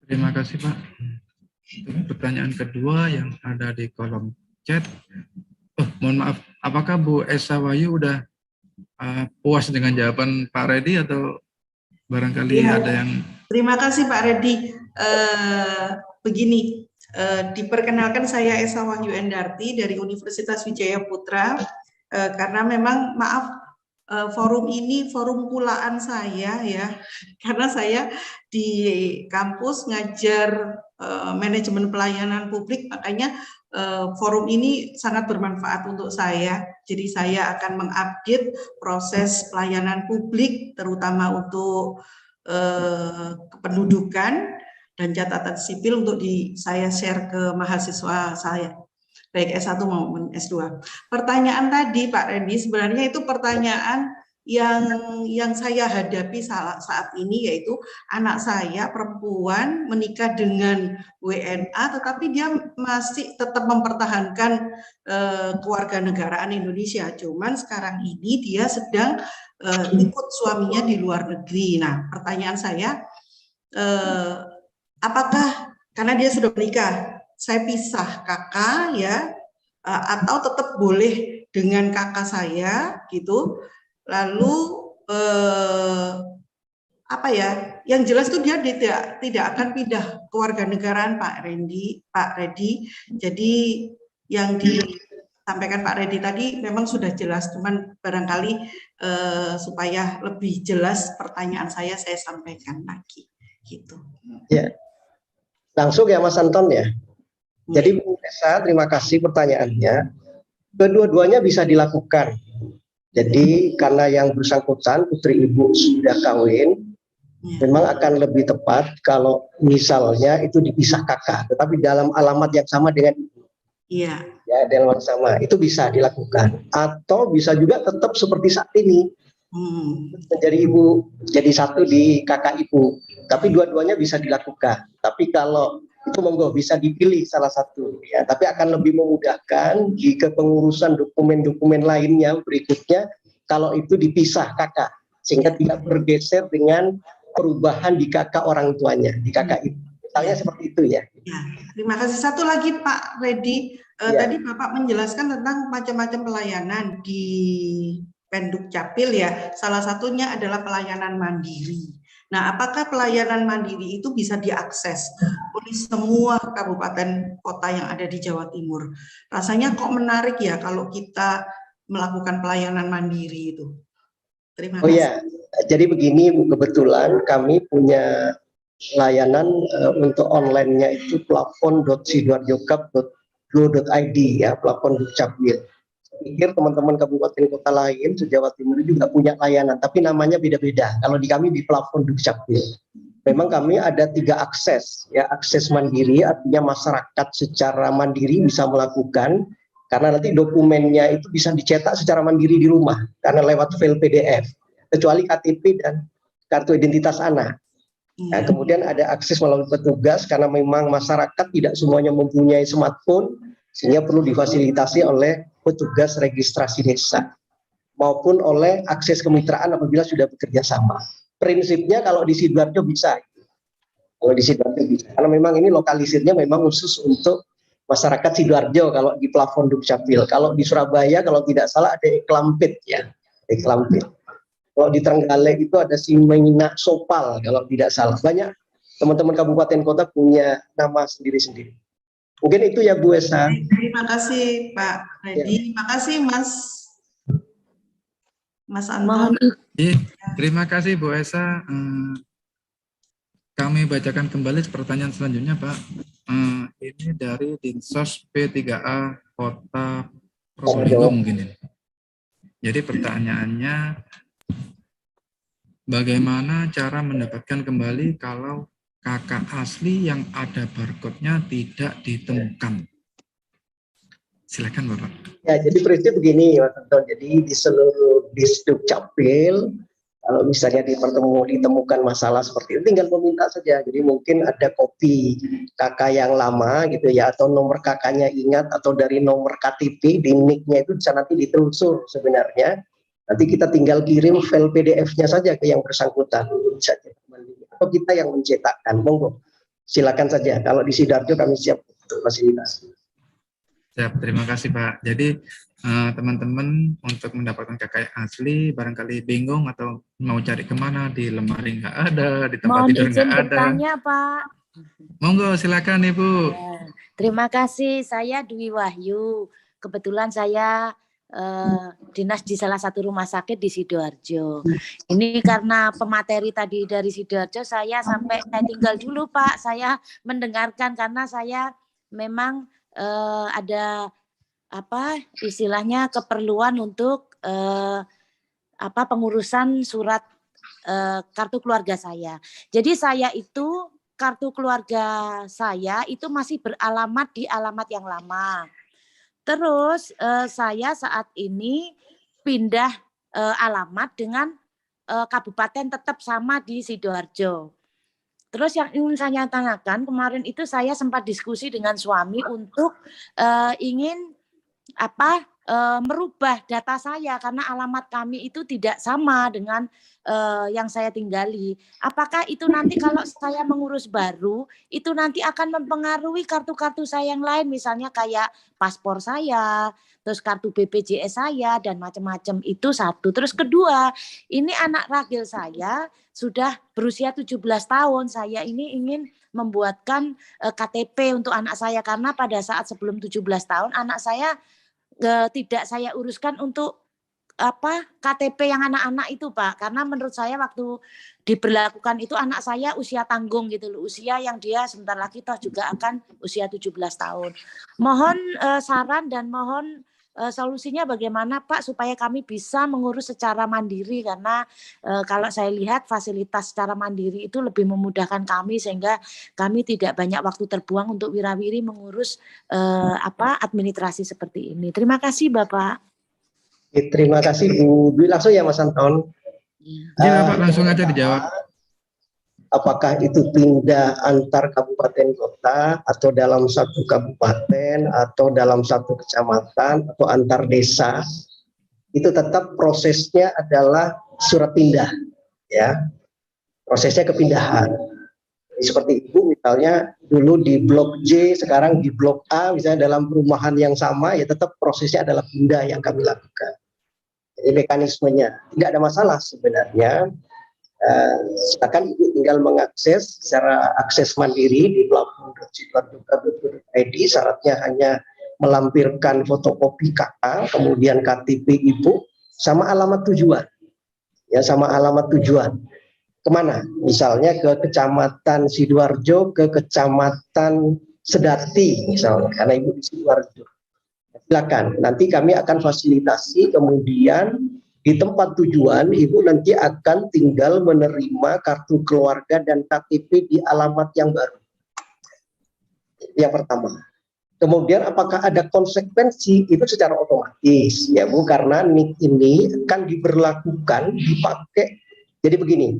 Terima kasih Pak. Pertanyaan kedua yang ada di kolom chat. Oh, mohon maaf, apakah Bu Esa Wahyu udah puas dengan jawaban Pak Redi atau barangkali Ya, ada yang... Terima kasih Pak Redi. Begini, diperkenalkan saya Esa Wahyu Endarti dari Universitas Wijaya Putra. Karena memang maaf, forum ini forum pulaan saya ya, karena saya di kampus ngajar manajemen pelayanan publik, makanya forum ini sangat bermanfaat untuk saya. Jadi saya akan mengupdate proses pelayanan publik, terutama untuk kependudukan dan catatan sipil untuk saya share ke mahasiswa saya, baik S1 maupun S2. Pertanyaan tadi Pak Redi, sebenarnya itu pertanyaan yang saya hadapi saat ini, yaitu anak saya perempuan menikah dengan WNA, tetapi dia masih tetap mempertahankan kewarganegaraan Indonesia. Cuman sekarang ini dia sedang ikut suaminya di luar negeri. Nah, pertanyaan saya, apakah karena dia sudah menikah, saya pisah kakak ya, atau tetap boleh dengan kakak saya gitu? Lalu apa ya? Yang jelas tuh dia tidak akan pindah kewarganegaraan Pak Redi. Jadi yang disampaikan Pak Redi tadi memang sudah jelas, cuman barangkali supaya lebih jelas pertanyaan saya sampaikan lagi gitu. Ya, langsung ya Mas Anton ya. Jadi Bu Esa, terima kasih pertanyaannya. Kedua-duanya bisa dilakukan. Jadi karena yang bersangkutan putri ibu sudah kawin, memang akan lebih tepat kalau misalnya itu dipisah kakak, tetapi dalam alamat yang sama dengan ibu. Iya. Ya, dalam alamat sama, itu bisa dilakukan. Atau bisa juga tetap seperti saat ini. menjadi ibu, jadi satu di kakak ibu. Tapi dua-duanya bisa dilakukan. Tapi kalau itu monggo bisa dipilih salah satu ya. Tapi akan lebih memudahkan jika pengurusan dokumen-dokumen lainnya berikutnya kalau itu dipisah kakak, sehingga tidak bergeser dengan perubahan di kakak orang tuanya, di kakak ibu. Misalnya seperti itu ya. Ya, terima kasih. Satu lagi Pak Redi, Ya. tadi Bapak menjelaskan tentang macam-macam pelayanan di Penduk Capil ya. Salah satunya adalah pelayanan mandiri. Nah, apakah pelayanan mandiri itu bisa diakses oleh semua kabupaten kota yang ada di Jawa Timur? Rasanya kok menarik ya kalau kita melakukan pelayanan mandiri itu. Terima kasih. Oh ya, jadi begini Bu, kebetulan kami punya layanan untuk online-nya itu plafon.sidoarjokap.go.id ya, plafon Dukcapil. Saya pikir teman-teman kabupaten kota lain se-Jawa Timur juga punya layanan, tapi namanya beda-beda. Kalau di kami di plafon Dukcapil. Memang kami ada 3 akses, ya, akses mandiri artinya masyarakat secara mandiri bisa melakukan, karena nanti dokumennya itu bisa dicetak secara mandiri di rumah karena lewat file PDF, kecuali KTP dan kartu identitas anak. Nah, kemudian ada akses melalui petugas karena memang masyarakat tidak semuanya mempunyai smartphone, sehingga perlu difasilitasi oleh petugas registrasi desa maupun oleh akses kemitraan apabila sudah bekerja sama. Prinsipnya kalau di Sidoarjo bisa, kalau di Sidoarjo bisa, karena memang ini lokalisirnya memang khusus untuk masyarakat Sidoarjo kalau di plafon Dukcapil. Kalau di Surabaya kalau tidak salah ada Eklampit ya, Eklampit. Kalau di Trenggalek itu ada Simena Sopal kalau tidak salah. Banyak teman-teman kabupaten kota punya nama sendiri-sendiri. Mungkin itu ya Bu Esa. Terima kasih Pak Redi. Ya. Terima kasih Mas Anton. Terima kasih Bu Esa. Kami bacakan kembali pertanyaan selanjutnya Pak. Ini dari Dinsos P3A Kota Probolinggo mungkin ini. Jadi pertanyaannya, bagaimana cara mendapatkan kembali kalau kakak asli yang ada barcode-nya tidak ditemukan? Silakan Bapak. Ya, jadi prinsip begini Mas Anton. Jadi di seluruh Dukcapil, kalau misalnya ditemukan masalah seperti itu, tinggal meminta saja. Jadi mungkin ada kopi kakak yang lama gitu ya, atau nomor kakaknya ingat, atau dari nomor KTP di NIK-nya itu bisa nanti ditelusur sebenarnya. Nanti kita tinggal kirim file PDF-nya saja ke yang bersangkutan, atau kita yang mencetakkan. Monggo, silakan saja. Kalau di Sidoarjo kami siap untuk fasilitas. Siap, terima kasih Pak. Jadi teman-teman untuk mendapatkan KK asli barangkali bingung atau mau cari kemana, di lemari nggak ada, di tempat tidur nggak ada. Bertanya Pak. Monggo silakan Ibu. Terima kasih, saya Dwi Wahyu. Kebetulan saya dinas di salah satu rumah sakit di Sidoarjo. Ini karena pemateri tadi dari Sidoarjo, saya tinggal dulu Pak. Saya mendengarkan karena saya memang ada istilahnya keperluan untuk pengurusan surat kartu keluarga saya. Jadi saya itu kartu keluarga saya itu masih beralamat di alamat yang lama. Terus saya saat ini pindah alamat dengan kabupaten tetap sama di Sidoarjo. Terus yang ingin saya tanyakan, kemarin itu saya sempat diskusi dengan suami untuk ingin merubah data saya karena alamat kami itu tidak sama dengan yang saya tinggali. Apakah itu nanti kalau saya mengurus baru, itu nanti akan mempengaruhi kartu-kartu saya yang lain, misalnya kayak paspor saya, terus kartu BPJS saya, dan macam-macam. Itu satu. Terus kedua, ini anak ragil saya sudah berusia 17 tahun. Saya ini ingin membuatkan KTP untuk anak saya, karena pada saat sebelum 17 tahun, anak saya tidak saya uruskan untuk KTP yang anak-anak itu Pak, karena menurut saya waktu diberlakukan itu anak saya usia tanggung gitu loh, usia yang dia sebentar lagi toh juga akan usia 17 tahun. Mohon saran dan mohon solusinya bagaimana Pak supaya kami bisa mengurus secara mandiri, karena kalau saya lihat fasilitas secara mandiri itu lebih memudahkan kami sehingga kami tidak banyak waktu terbuang untuk wirawiri mengurus administrasi seperti ini. Terima kasih Bapak. Terima kasih Bu Dwi. Langsung ya Mas Anton. Jadi Bapak langsung aja dijawab. Apakah itu pindah antar kabupaten kota atau dalam satu kabupaten atau dalam satu kecamatan atau antar desa, itu tetap prosesnya adalah surat pindah, ya. Prosesnya kepindahan. Seperti Ibu misalnya dulu di blok J, sekarang di blok A, misalnya dalam perumahan yang sama, ya tetap prosesnya adalah pindah yang kami lakukan. Jadi mekanismenya tidak ada masalah sebenarnya. Silakan Ibu tinggal mengakses secara akses mandiri di platform.sidoarjo.go.id. Syaratnya hanya melampirkan fotokopi KK, kemudian KTP Ibu, sama alamat tujuan. Ya, sama alamat tujuan. Kemana? Misalnya ke Kecamatan Sidoarjo, ke Kecamatan Sedati, misalnya, karena Ibu di Sidoarjo. Silakan, nanti kami akan fasilitasi, kemudian di tempat tujuan Ibu nanti akan tinggal menerima kartu keluarga dan KTP di alamat yang baru. Yang pertama. Kemudian apakah ada konsekuensi? Itu secara otomatis ya Bu, karena NIK ini akan diberlakukan, dipakai. Jadi begini,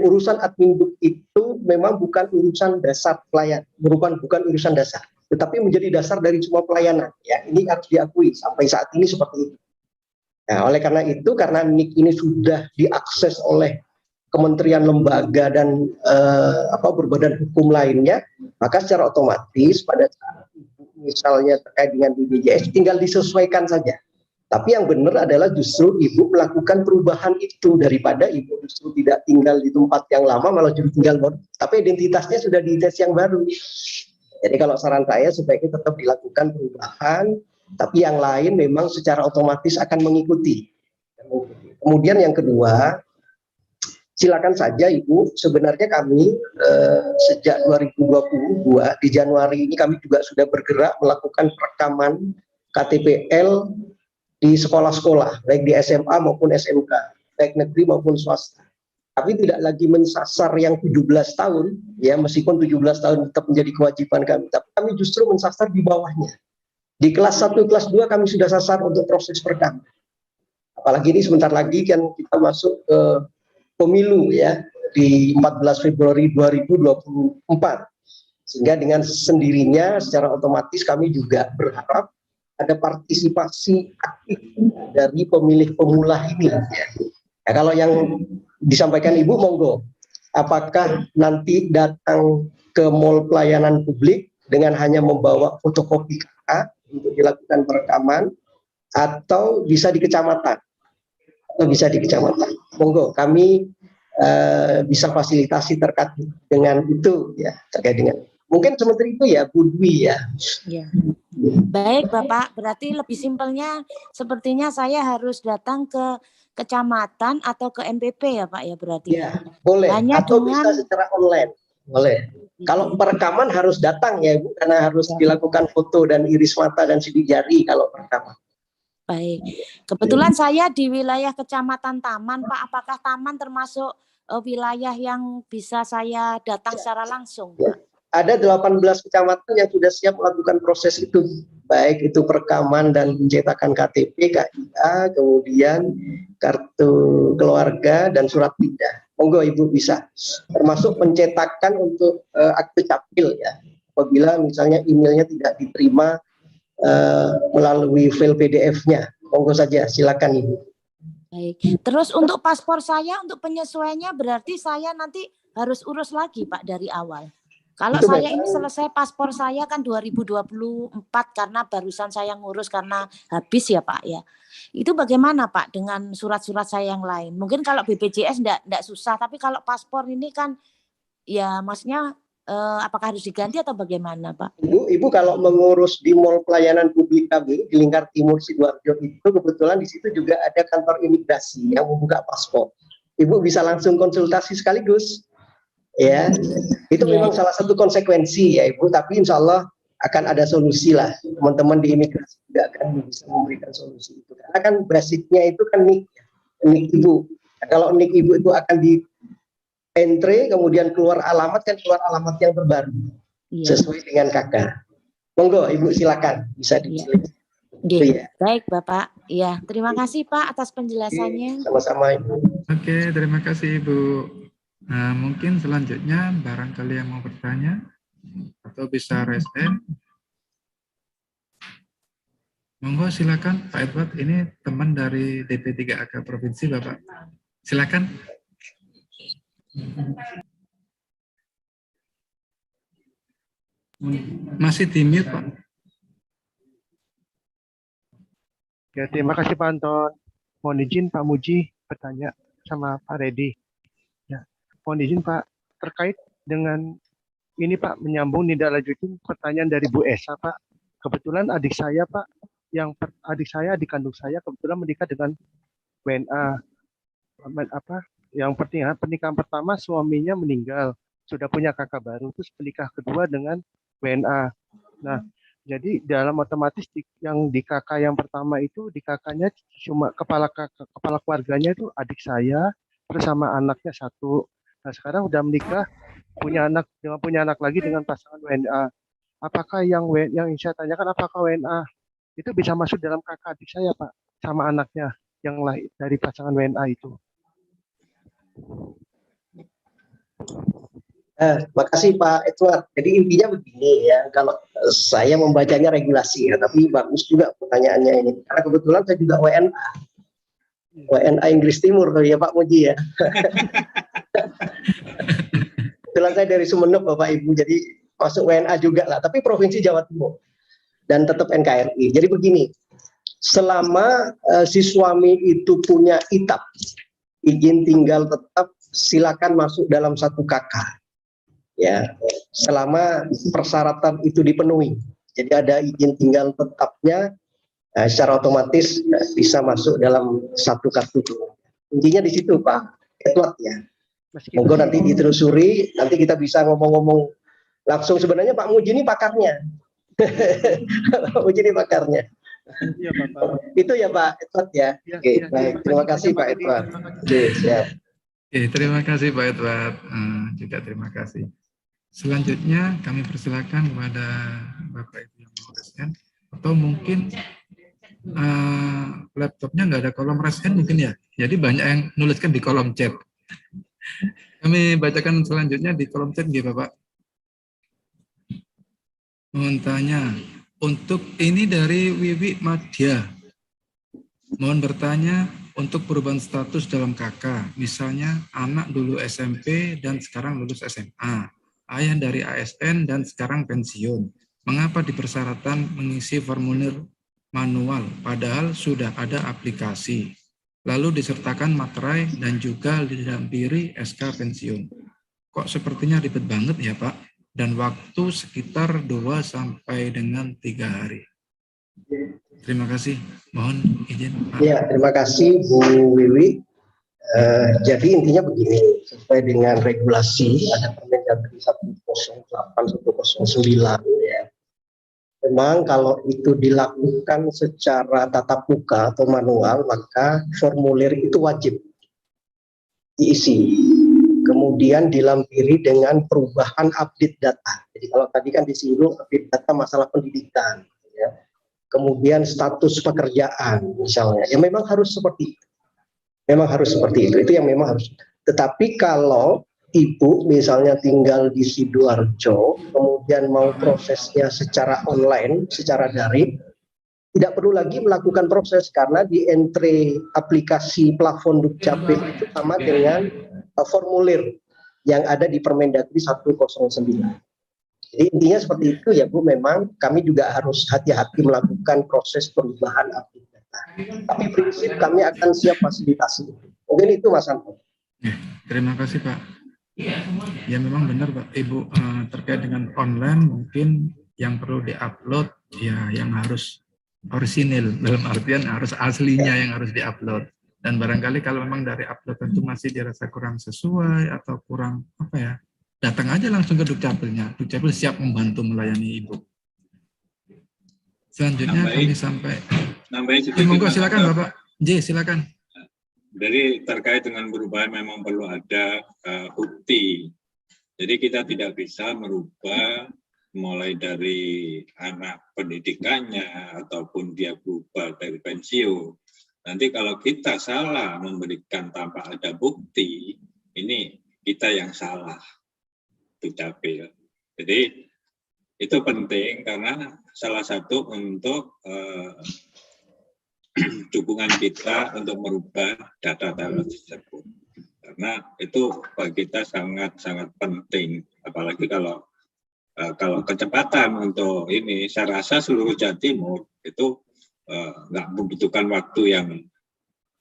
urusan adminduk itu memang bukan urusan dasar pelayan, bukan urusan dasar, tetapi menjadi dasar dari semua pelayanan. Ya, ini harus diakui sampai saat ini seperti itu. Nah, oleh karena itu, karena NIK ini sudah diakses oleh kementerian, lembaga, dan berbadan hukum lainnya, maka secara otomatis pada saat Ibu misalnya terkait dengan BPJS tinggal disesuaikan saja. Tapi yang benar adalah justru Ibu melakukan perubahan itu, daripada Ibu justru tidak tinggal di tempat yang lama, malah justru tinggal baru, tapi identitasnya sudah di tes yang baru. Jadi kalau saran saya sebaiknya tetap dilakukan perubahan, tapi yang lain memang secara otomatis akan mengikuti. Kemudian yang kedua, silakan saja Ibu, sebenarnya kami sejak 2022 di Januari ini kami juga sudah bergerak melakukan perekaman KTPL di sekolah-sekolah, baik di SMA maupun SMK, baik negeri maupun swasta. Tapi tidak lagi mensasar yang 17 tahun, ya meskipun 17 tahun tetap menjadi kewajiban kami, tapi kami justru mensasar di bawahnya. Di kelas 1, kelas 2 kami sudah sasar untuk proses perekaman. Apalagi ini sebentar lagi kan kita masuk ke pemilu ya, di 14 Februari 2024. Sehingga dengan sendirinya secara otomatis kami juga berharap ada partisipasi aktif dari pemilih pemula ini. Ya. Ya, kalau yang disampaikan Ibu, monggo. Apakah nanti datang ke mall pelayanan publik dengan hanya membawa fotokopi KK untuk dilakukan perekaman, atau bisa di kecamatan? Atau bisa di kecamatan. Monggo, kami bisa fasilitasi terkait dengan itu, ya, terkait dengan. Mungkin seperti itu ya, Bu Dwi ya. Ya. Baik Bapak, berarti lebih simpelnya sepertinya saya harus datang ke kecamatan atau ke MPP ya Pak ya berarti. Ya, boleh. Hanya atau dengan... bisa secara online. Boleh. Kalau perekaman harus datang ya Bu, karena harus dilakukan foto dan iris mata dan sidik jari kalau perekaman. Baik. Kebetulan saya di wilayah Kecamatan Taman Pak, apakah Taman termasuk wilayah yang bisa saya datang secara langsung Pak? Ada 18 kecamatan yang sudah siap melakukan proses itu, baik itu perekaman dan pencetakan KTP, KIA, kemudian kartu keluarga dan surat pindah. Monggo Ibu bisa, termasuk pencetakan untuk akte capil ya, apabila misalnya emailnya tidak diterima melalui file PDF-nya, monggo saja, silakan Ibu. Baik. Terus untuk paspor saya, untuk penyesuaiannya berarti saya nanti harus urus lagi Pak dari awal. Kalau itu saya ini selesai paspor saya kan 2024 karena barusan saya ngurus karena habis ya Pak ya. Itu bagaimana Pak dengan surat-surat saya yang lain? Mungkin kalau BPJS enggak susah, tapi kalau paspor ini kan ya maksudnya apakah harus diganti atau bagaimana Pak? Ibu kalau mengurus di mall pelayanan publik kami di Lingkar Timur Sidoarjo itu kebetulan di situ juga ada kantor imigrasi yang membuka paspor. Ibu bisa langsung konsultasi sekaligus. Ya, itu memang salah satu konsekuensi ya Ibu, tapi insya Allah akan ada solusi lah. Teman-teman di imigrasi juga akan bisa memberikan solusi itu. Karena kan basicnya itu kan NIK Ibu. Nah, kalau NIK Ibu itu akan di entry, kemudian keluar alamat yang terbaru sesuai dengan KK. Monggo Ibu silakan bisa dipilih. Nggih, baik Bapak. Ya, terima kasih Pak atas penjelasannya. Sama-sama Ibu. Oke, terima kasih Ibu. Nah, mungkin selanjutnya barangkali yang mau bertanya atau bisa raise hand. Monggo silakan Pak Edward, ini teman dari DP3AK Provinsi Bapak. Silakan. Masih di mute Pak. Ya, terima kasih Pak Anton. Mohon izin Pak Muji bertanya sama Pak Redi. Ya, mohon izin Pak, terkait dengan ini Pak, menyambung tidak lanjutin pertanyaan dari Bu Esa Pak. Kebetulan adik saya Pak, adik kandung saya kebetulan menikah dengan WNA. Yang pernikahan pertama suaminya meninggal, sudah punya kakak baru, terus menikah kedua dengan WNA. Nah, jadi dalam otomatis yang di kakak yang pertama itu di kakaknya cuma kepala keluarganya itu adik saya bersama anaknya satu. Nah sekarang udah menikah punya anak lagi dengan pasangan WNA. Apakah yang saya tanyakan apakah WNA itu bisa masuk dalam kakak adik saya Pak sama anaknya yang lahir dari pasangan WNA itu? Makasih Pak Edward. Jadi intinya begini ya, kalau saya membacanya regulasi ya, tapi bagus juga pertanyaannya ini. Karena kebetulan saya juga WNA Inggris Timur ya Pak Muji ya. Kebetulan saya dari Sumeneb Bapak Ibu, jadi masuk WNA juga lah, tapi Provinsi Jawa Timur dan tetap NKRI. Jadi begini, selama si suami itu punya ITAP, izin tinggal tetap, silakan masuk dalam satu KK. Ya, selama persyaratan itu dipenuhi. Jadi ada izin tinggal tetapnya, secara otomatis bisa masuk dalam satu kartu. Intinya di situ Pak Edward ya. Monggo nanti ditelusuri, nanti kita bisa ngomong-ngomong langsung. Sebenarnya Pak Muji ini pakarnya. Pak Muji ini pakarnya. Iya, Pak. Itu ya Pak Edward ya. Oke, baik. Terima kasih Pak Edward. Oke, siap. Oke, terima kasih Pak Edward. Juga terima kasih. Selanjutnya kami persilakan kepada Bapak Ibu yang mau raise hand, atau mungkin laptopnya nggak ada kolom raise hand mungkin ya. Jadi banyak yang nuliskan di kolom chat. Kami bacakan selanjutnya di kolom chat gitu Bapak. Mohon tanya, untuk ini dari Wiwi Madya. Mohon bertanya untuk perubahan status dalam KK. Misalnya anak dulu SMP dan sekarang lulus SMA. Ayah dari ASN dan sekarang pensiun. Mengapa dipersyaratkan mengisi formulir manual padahal sudah ada aplikasi? Lalu disertakan materai dan juga didampiri SK pensiun. Kok sepertinya ribet banget ya Pak? Dan waktu sekitar 2 sampai dengan 3 hari. Terima kasih. Mohon izin Pak. Ya, terima kasih Bu Wiwi. Jadi intinya begini, sesuai dengan regulasi ada Permendagri 108/109 ya. Memang kalau itu dilakukan secara tatap muka atau manual, maka formulir itu wajib diisi. Kemudian dilampiri dengan perubahan update data. Jadi kalau tadi kan disinggung update data masalah pendidikan, ya. Kemudian status pekerjaan misalnya, ya memang harus seperti itu. Memang harus seperti itu yang memang harus. Tetapi kalau ibu misalnya tinggal di Sidoarjo, kemudian mau prosesnya secara online, secara daring, tidak perlu lagi melakukan proses karena di entry aplikasi plafon Dukcapil itu sama dengan formulir yang ada di Permendagri 109. Jadi intinya seperti itu ya Bu, memang kami juga harus hati-hati melakukan proses perubahan update data. Tapi prinsip kami akan siap fasilitasi. Mungkin itu Mas Anton. Terima kasih Pak. Ya memang benar Pak Ibu, terkait dengan online mungkin yang perlu diupload ya yang harus orisinil, dalam artian harus aslinya yang harus diupload. Dan barangkali kalau memang dari upload itu masih dirasa kurang sesuai atau kurang apa ya, datang aja langsung ke Dukcapilnya. Dukcapil siap membantu melayani Ibu. Selanjutnya kami sampai. Monggo silakan Bapak. J, silakan. Jadi terkait dengan perubahan memang perlu ada bukti. Jadi kita tidak bisa merubah mulai dari anak pendidikannya ataupun dia berubah dari pensiun. Nanti kalau kita salah memberikan tanpa ada bukti, ini kita yang salah, Dukcapil. Jadi itu penting karena salah satu untuk dukungan kita untuk merubah data-data tersebut. Karena itu bagi kita sangat-sangat penting, apalagi kalau kecepatan untuk ini, saya rasa seluruh Jawa Timur itu nggak membutuhkan waktu yang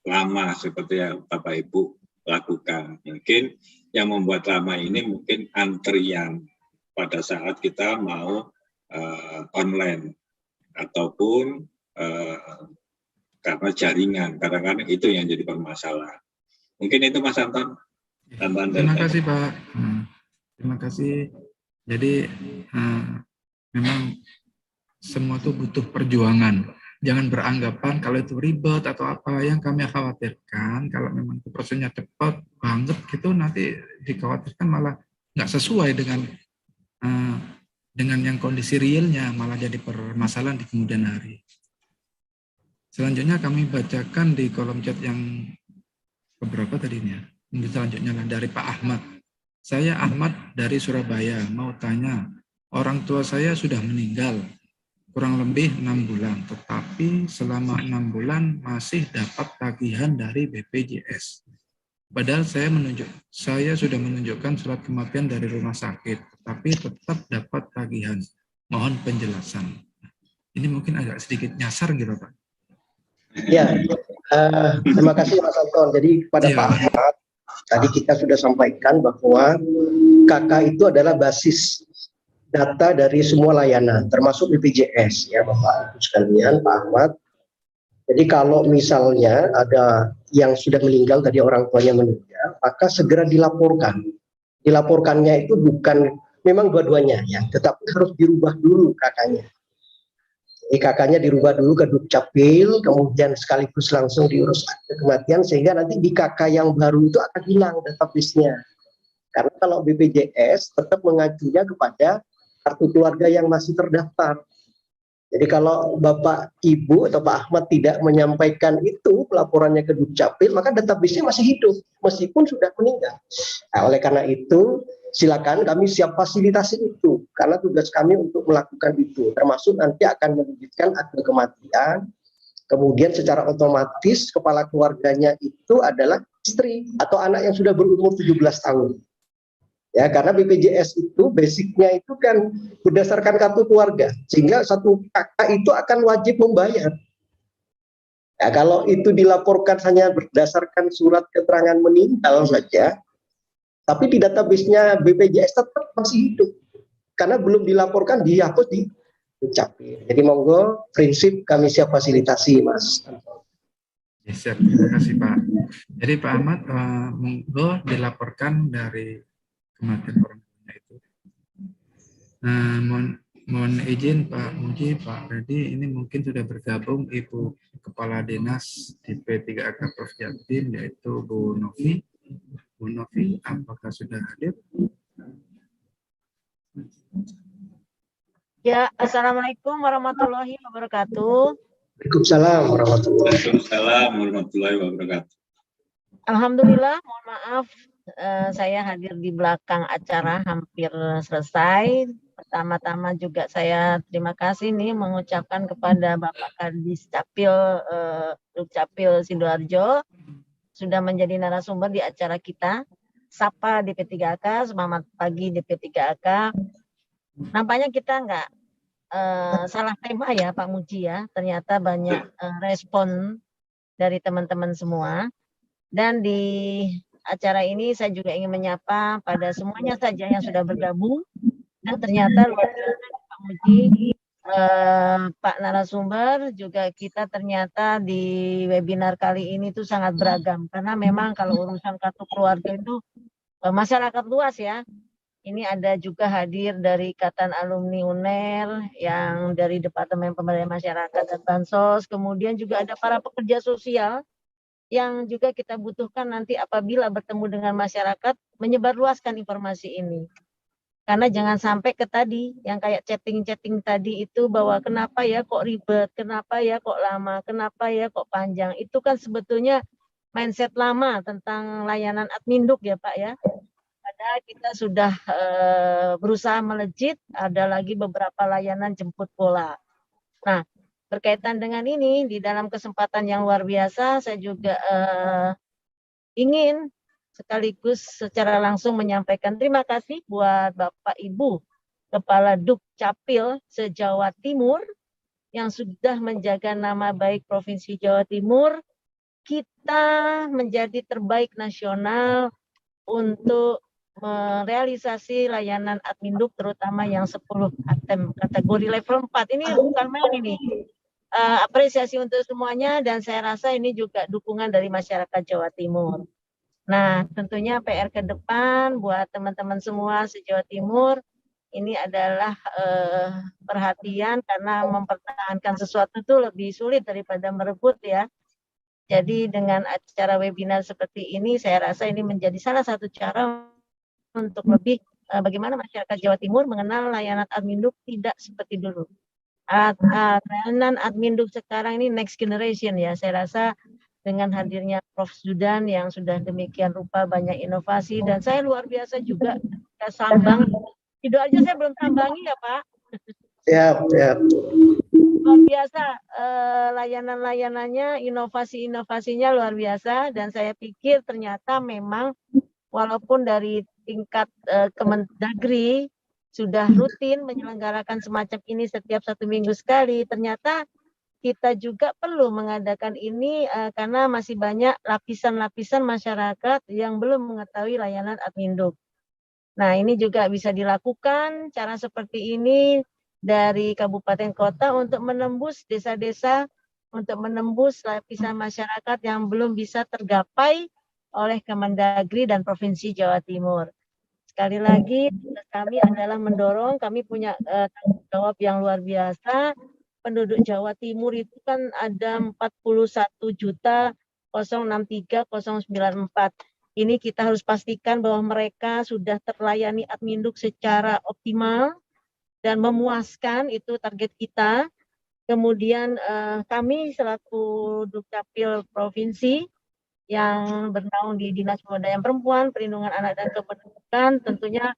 lama seperti yang Bapak Ibu lakukan. Mungkin yang membuat lama ini mungkin antrian pada saat kita mau online ataupun karena jaringan, kadang-kadang itu yang jadi permasalahan. Mungkin itu Mas Anton. Terima kasih Pak. Terima kasih. Jadi memang semua itu butuh perjuangan. Jangan beranggapan kalau itu ribet atau apa. Yang kami khawatirkan kalau memang itu prosesnya cepat banget gitu, nanti dikhawatirkan malah nggak sesuai dengan yang kondisi realnya, malah jadi permasalahan di kemudian hari. Selanjutnya kami bacakan di kolom chat yang keberapa tadinya. Selanjutnya dari Pak Ahmad. Saya Ahmad dari Surabaya, mau tanya, orang tua saya sudah meninggal kurang lebih 6 bulan, tetapi selama 6 bulan masih dapat tagihan dari BPJS. Padahal saya sudah menunjukkan surat kematian dari rumah sakit, tetapi tetap dapat tagihan. Mohon penjelasan. Ini mungkin agak sedikit nyasar gitu Pak. Ya, terima kasih Mas Anton. Jadi kepada Pak Ahmad, tadi kita sudah sampaikan bahwa KK itu adalah basis data dari semua layanan, termasuk BPJS ya Bapak Ibu sekalian, Pak Ahmad. Jadi kalau misalnya ada yang sudah meninggal, tadi orang tuanya meninggal, maka segera dilaporkan. Dilaporkannya itu bukan, memang dua-duanya ya, tetapi harus dirubah dulu KK-nya. Jadi KK-nya dirubah dulu ke Dukcapil, kemudian sekaligus langsung diurus akte kematian, sehingga nanti di KK yang baru itu akan hilang database-nya. Karena kalau BPJS tetap mengacunya kepada kartu keluarga yang masih terdaftar. Jadi kalau Bapak, Ibu, atau Pak Ahmad tidak menyampaikan itu laporannya ke Dukcapil, maka database-nya masih hidup, meskipun sudah meninggal. Nah, oleh karena itu, silakan kami siap fasilitasi itu, karena tugas kami untuk melakukan itu, termasuk nanti akan menerbitkan akte kematian, kemudian secara otomatis kepala keluarganya itu adalah istri atau anak yang sudah berumur 17 tahun. Ya, karena BPJS itu basicnya itu kan berdasarkan kartu keluarga, sehingga satu kakak itu akan wajib membayar. Ya, kalau itu dilaporkan hanya berdasarkan surat keterangan meninggal saja, tapi di database-nya BPJS tetap masih hidup, karena belum dilaporkan, dihapus di Dukcapil. Jadi monggo, prinsip kami siap fasilitasi, Mas. Ya, siap, terima kasih Pak. Jadi Pak Ahmad, monggo dilaporkan dari kematian orang tuanya itu. Mohon izin Pak Muji, Pak Redi, ini mungkin sudah bergabung Ibu Kepala Dinas di P3AK Prof Jatim, yaitu Bu Novi. Bu Novi, apakah sudah hadir? Ya, Assalamualaikum warahmatullahi wabarakatuh. Waalaikumsalam warahmatullahi wabarakatuh. Alhamdulillah, mohon maaf saya hadir di belakang acara hampir selesai. Pertama-tama juga saya terima kasih nih mengucapkan kepada Bapak Kadis Dukcapil Sidoarjo sudah menjadi narasumber di acara kita. Sapa DP3AK, semangat pagi DP3AK. Nampaknya kita nggak salah tema ya Pak Muji ya. Ternyata banyak respon dari teman-teman semua. Dan di acara ini saya juga ingin menyapa pada semuanya saja yang sudah bergabung. Dan ternyata luar biasa Pak Muji, Pak narasumber, juga kita ternyata di webinar kali ini tuh sangat beragam. Karena memang kalau urusan kartu keluarga itu masyarakat luas ya. Ini ada juga hadir dari Ikatan Alumni UNER, yang dari Departemen Pemberdayaan Masyarakat dan Bansos, kemudian juga ada para pekerja sosial yang juga kita butuhkan nanti apabila bertemu dengan masyarakat menyebarluaskan informasi ini. Karena jangan sampai ke tadi, yang kayak chatting-chatting tadi itu bahwa kenapa ya kok ribet, kenapa ya kok lama, kenapa ya kok panjang. Itu kan sebetulnya mindset lama tentang layanan adminduk ya Pak ya. Padahal kita sudah berusaha melejit, ada lagi beberapa layanan jemput bola. Nah, berkaitan dengan ini, di dalam kesempatan yang luar biasa, saya juga ingin sekaligus secara langsung menyampaikan terima kasih buat Bapak Ibu Kepala Dukcapil se-Jawa Timur yang sudah menjaga nama baik Provinsi Jawa Timur. Kita menjadi terbaik nasional untuk merealisasi layanan adminduk terutama yang 10 ATM kategori level 4. Ini bukan main ini. Apresiasi untuk semuanya dan saya rasa ini juga dukungan dari masyarakat Jawa Timur. Nah, tentunya PR ke depan buat teman-teman semua se-Jawa Timur ini adalah perhatian karena mempertahankan sesuatu itu lebih sulit daripada merebut ya. Jadi dengan acara webinar seperti ini saya rasa ini menjadi salah satu cara untuk lebih bagaimana masyarakat Jawa Timur mengenal layanan adminduk tidak seperti dulu. Layanan adminduk sekarang ini next generation ya. Saya rasa dengan hadirnya Prof. Zudan yang sudah demikian rupa banyak inovasi dan saya luar biasa juga sambang. Itu aja saya belum sambangi ya Pak. Siap. Luar biasa layanan-layanannya, inovasi-inovasinya luar biasa dan saya pikir ternyata memang walaupun dari tingkat Kemendagri sudah rutin menyelenggarakan semacam ini setiap 1 minggu sekali, ternyata kita juga perlu mengadakan ini karena masih banyak lapisan-lapisan masyarakat yang belum mengetahui layanan adminduk. Nah, ini juga bisa dilakukan cara seperti ini dari kabupaten kota untuk menembus desa-desa, untuk menembus lapisan masyarakat yang belum bisa tergapai oleh Kemendagri dan Provinsi Jawa Timur. Sekali lagi, kami adalah mendorong, kami punya tanggung jawab yang luar biasa. Penduduk Jawa Timur itu kan ada 41.063.094. Ini kita harus pastikan bahwa mereka sudah terlayani adminduk secara optimal dan memuaskan, itu target kita. Kemudian kami selaku Dukcapil Provinsi yang bernaung di Dinas Pemberdayaan Perempuan, Perlindungan Anak dan Kependudukan, tentunya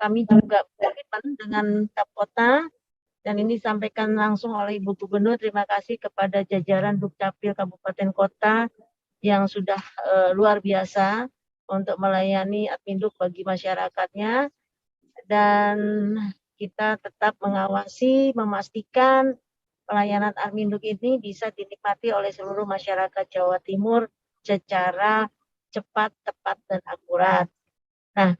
kami juga berkomitmen dengan Kapkota. Dan ini disampaikan langsung oleh Ibu Gubernur. Terima kasih kepada jajaran Dukcapil Kabupaten Kota yang sudah luar biasa untuk melayani adminduk bagi masyarakatnya. Dan kita tetap mengawasi, memastikan pelayanan adminduk ini bisa dinikmati oleh seluruh masyarakat Jawa Timur secara cepat, tepat, dan akurat. Nah,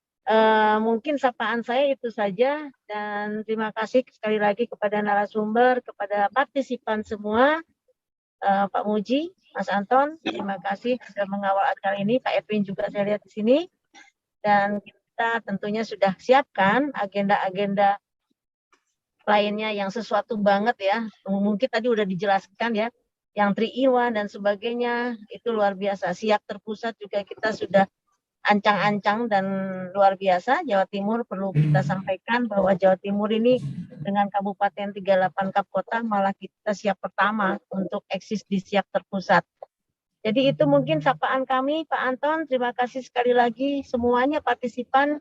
mungkin sapaan saya itu saja dan terima kasih sekali lagi kepada narasumber, kepada partisipan semua, Pak Muji, Mas Anton, terima kasih sudah mengawal acara ini, Pak Edwin juga saya lihat di sini, dan kita tentunya sudah siapkan agenda-agenda lainnya yang sesuatu banget ya, mungkin tadi udah dijelaskan ya, yang 3-in-1 dan sebagainya, itu luar biasa. Siak terpusat juga kita sudah ancang-ancang dan luar biasa. Jawa Timur perlu kita sampaikan bahwa Jawa Timur ini dengan Kabupaten 38 Kapkota malah kita siap pertama untuk eksis di siak terpusat. Jadi itu mungkin sapaan kami, Pak Anton. Terima kasih sekali lagi semuanya partisipan.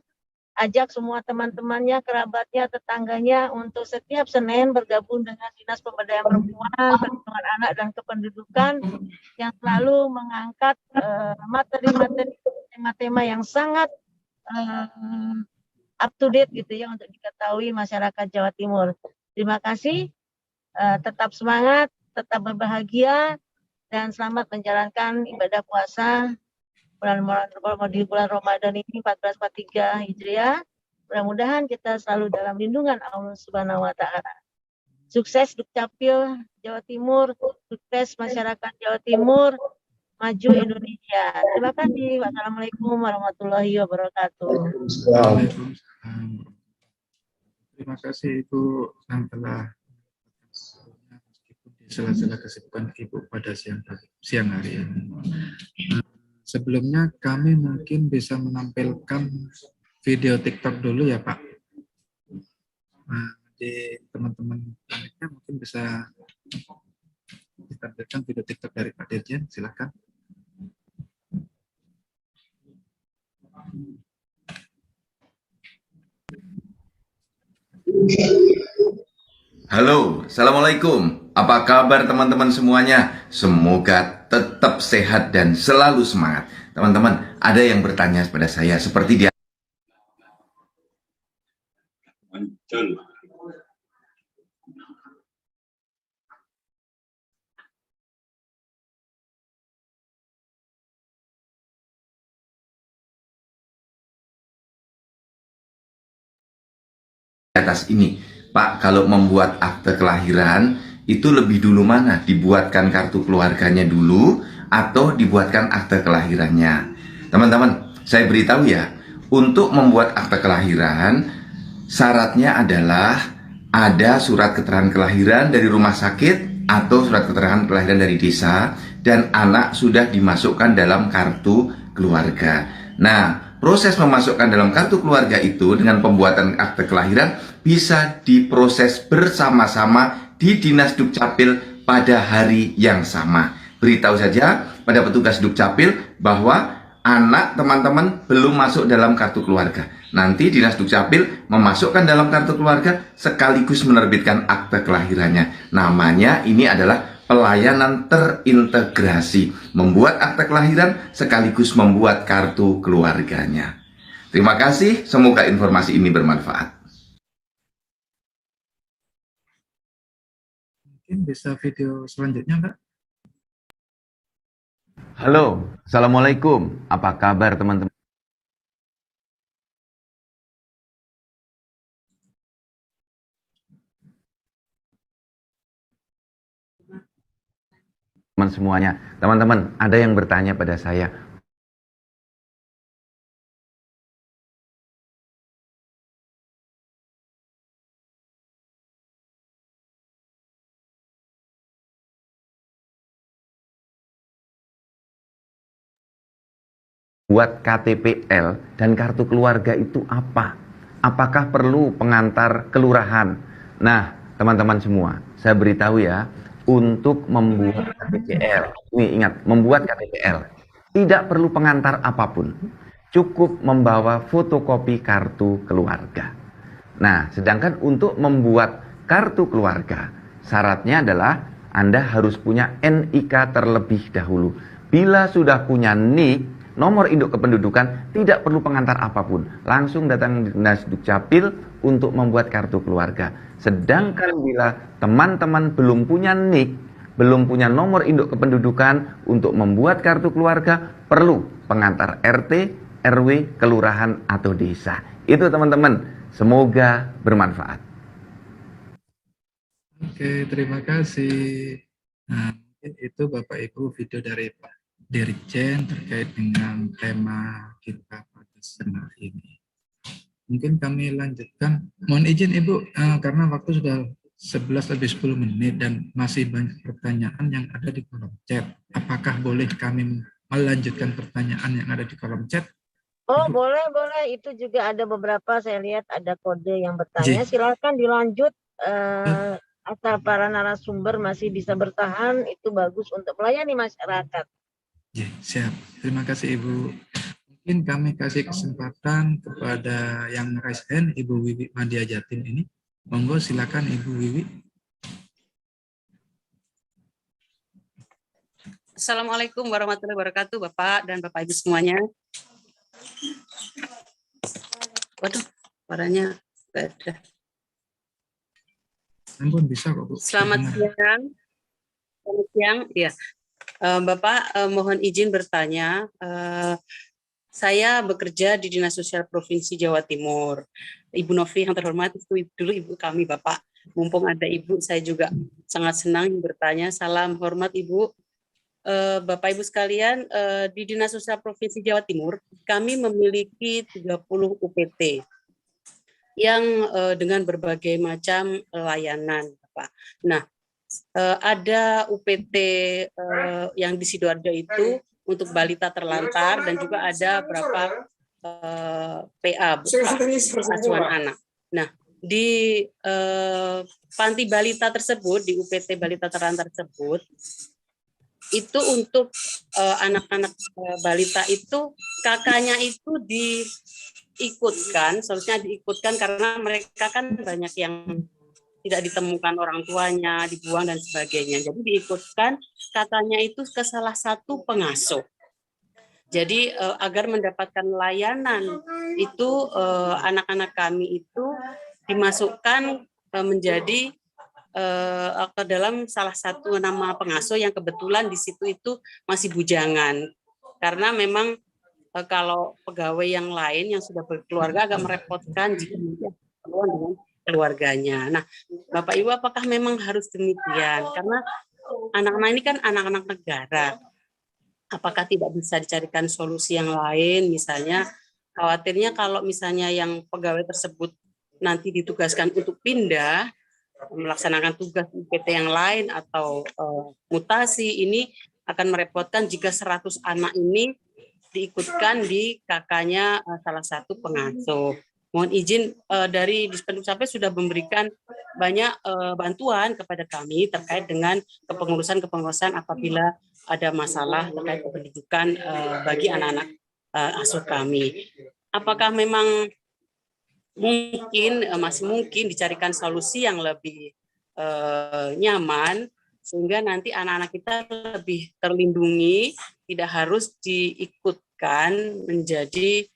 Ajak semua teman-temannya, kerabatnya, tetangganya untuk setiap Senin bergabung dengan Dinas Pemberdayaan Perempuan, Perlindungan Anak dan Kependudukan yang selalu mengangkat materi-materi tema-tema yang sangat up to date gitu ya untuk diketahui masyarakat Jawa Timur. Terima kasih, tetap semangat, tetap berbahagia dan selamat menjalankan ibadah puasa di bulan Ramadan ini 1443 Hijriah. Mudah-mudahan kita selalu dalam lindungan Allah Subhanahu wa taala. Sukses Dukcapil Jawa Timur, sukses masyarakat Jawa Timur, maju Indonesia. Terima kasih. Wassalamualaikum warahmatullahi wabarakatuh. Waalaikumsalam. Terima kasih Ibu yang telah meskipun di sela-sela kesibukan Ibu pada siang hari ini. Sebelumnya kami mungkin bisa menampilkan video TikTok dulu ya Pak. di teman-teman panitia mungkin bisa ditampilkan video TikTok dari Pak Dirjen, silakan. Halo, Assalamualaikum. Apa kabar teman-teman semuanya? Semoga tetap sehat dan selalu semangat. Teman-teman, ada yang bertanya kepada saya seperti dia. Muncul. Atas ini, Pak, kalau membuat akte kelahiran itu lebih dulu mana? Dibuatkan kartu keluarganya dulu atau dibuatkan akte kelahirannya? Teman-teman, saya beritahu ya, untuk membuat akte kelahiran syaratnya adalah ada surat keterangan kelahiran dari rumah sakit atau surat keterangan kelahiran dari desa dan anak sudah dimasukkan dalam kartu keluarga. Nah, proses memasukkan dalam kartu keluarga itu dengan pembuatan akte kelahiran bisa diproses bersama-sama di Dinas Dukcapil pada hari yang sama. Beritahu saja pada petugas Dukcapil bahwa anak teman-teman belum masuk dalam kartu keluarga. Nanti Dinas Dukcapil memasukkan dalam kartu keluarga sekaligus menerbitkan akte kelahirannya. Namanya ini adalah pelayanan terintegrasi, membuat akte kelahiran sekaligus membuat kartu keluarganya. Terima kasih, semoga informasi ini bermanfaat. Mungkin bisa video selanjutnya, Mbak. Halo, Assalamualaikum. Apa kabar teman-teman? Semuanya, teman-teman, ada yang bertanya pada saya, buat KTPL dan kartu keluarga itu apa? Apakah perlu pengantar kelurahan? Nah, teman-teman semua, saya beritahu ya, untuk membuat KTPL, ini ingat, membuat KTPL tidak perlu pengantar apapun, cukup membawa fotokopi kartu keluarga. Nah, sedangkan untuk membuat kartu keluarga, syaratnya adalah Anda harus punya NIK terlebih dahulu. Bila sudah punya NIK, nomor induk kependudukan, tidak perlu pengantar apapun, langsung datang di Dinas Dukcapil untuk membuat kartu keluarga. Sedangkan bila teman-teman belum punya NIK, belum punya nomor induk kependudukan untuk membuat kartu keluarga, perlu pengantar RT, RW, kelurahan atau desa. Itu teman-teman, semoga bermanfaat. Oke, terima kasih. Nah, mungkin itu Bapak Ibu video dari Pak Dirjen terkait dengan tema kita pada siang ini. Mungkin kami lanjutkan. Mohon izin Ibu, karena waktu sudah 11 lebih 10 menit dan masih banyak pertanyaan yang ada di kolom chat. Apakah boleh kami melanjutkan pertanyaan yang ada di kolom chat? Oh, boleh, boleh. Itu juga ada beberapa, saya lihat ada kode yang bertanya. Silakan dilanjut. Asal para narasumber masih bisa bertahan, itu bagus untuk melayani masyarakat. Siap. Terima kasih Ibu. Mungkin kami kasih kesempatan kepada yang raise hand, Ibu Wiwi Madia Jatim ini. Monggo silakan Ibu Wiwi. Assalamualaikum warahmatullahi wabarakatuh, Bapak dan Bapak Ibu semuanya. Waduh, suaranya nggak ada. Ampun, bisa kok Bu. Selamat siang. Selamat siang, ya. Bapak, mohon izin bertanya. Saya bekerja di Dinas Sosial Provinsi Jawa Timur. Ibu Novi yang terhormat, itu dulu ibu kami, Bapak. Mumpung ada ibu, saya juga sangat senang bertanya. Salam hormat Ibu. Bapak Ibu sekalian, di Dinas Sosial Provinsi Jawa Timur, kami memiliki 30 UPT yang dengan berbagai macam layanan, Bapak. Nah, ada UPT yang di Sidoarjo itu untuk balita terlantar dan juga ada berapa PA, asuhan anak. Nah, di panti balita tersebut, di UPT Balita Terlantar tersebut, itu untuk anak-anak balita itu kakaknya itu diikutkan, seharusnya diikutkan karena mereka kan banyak yang tidak ditemukan orang tuanya, dibuang dan sebagainya. Jadi diikutkan kakaknya itu ke salah satu pengasuh. Jadi agar mendapatkan layanan itu anak-anak kami itu dimasukkan menjadi ke dalam salah satu nama pengasuh yang kebetulan di situ itu masih bujangan. Karena memang kalau pegawai yang lain yang sudah berkeluarga agak merepotkan jika berkeluar dengan keluarganya. Nah, Bapak Ibu, apakah memang harus demikian? Karena anak-anak ini kan anak-anak negara. Apakah tidak bisa dicarikan solusi yang lain? Misalnya, khawatirnya kalau misalnya yang pegawai tersebut nanti ditugaskan untuk pindah, melaksanakan tugas UPT yang lain atau mutasi, ini akan merepotkan jika 100 anak ini diikutkan di kakaknya salah satu pengasuh. Mohon izin dari Dispenduk Capil sudah memberikan banyak bantuan kepada kami terkait dengan kepengurusan apabila ada masalah terkait pendidikan bagi anak-anak asuh kami. Apakah memang masih mungkin dicarikan solusi yang lebih nyaman sehingga nanti anak-anak kita lebih terlindungi, tidak harus diikutkan menjadi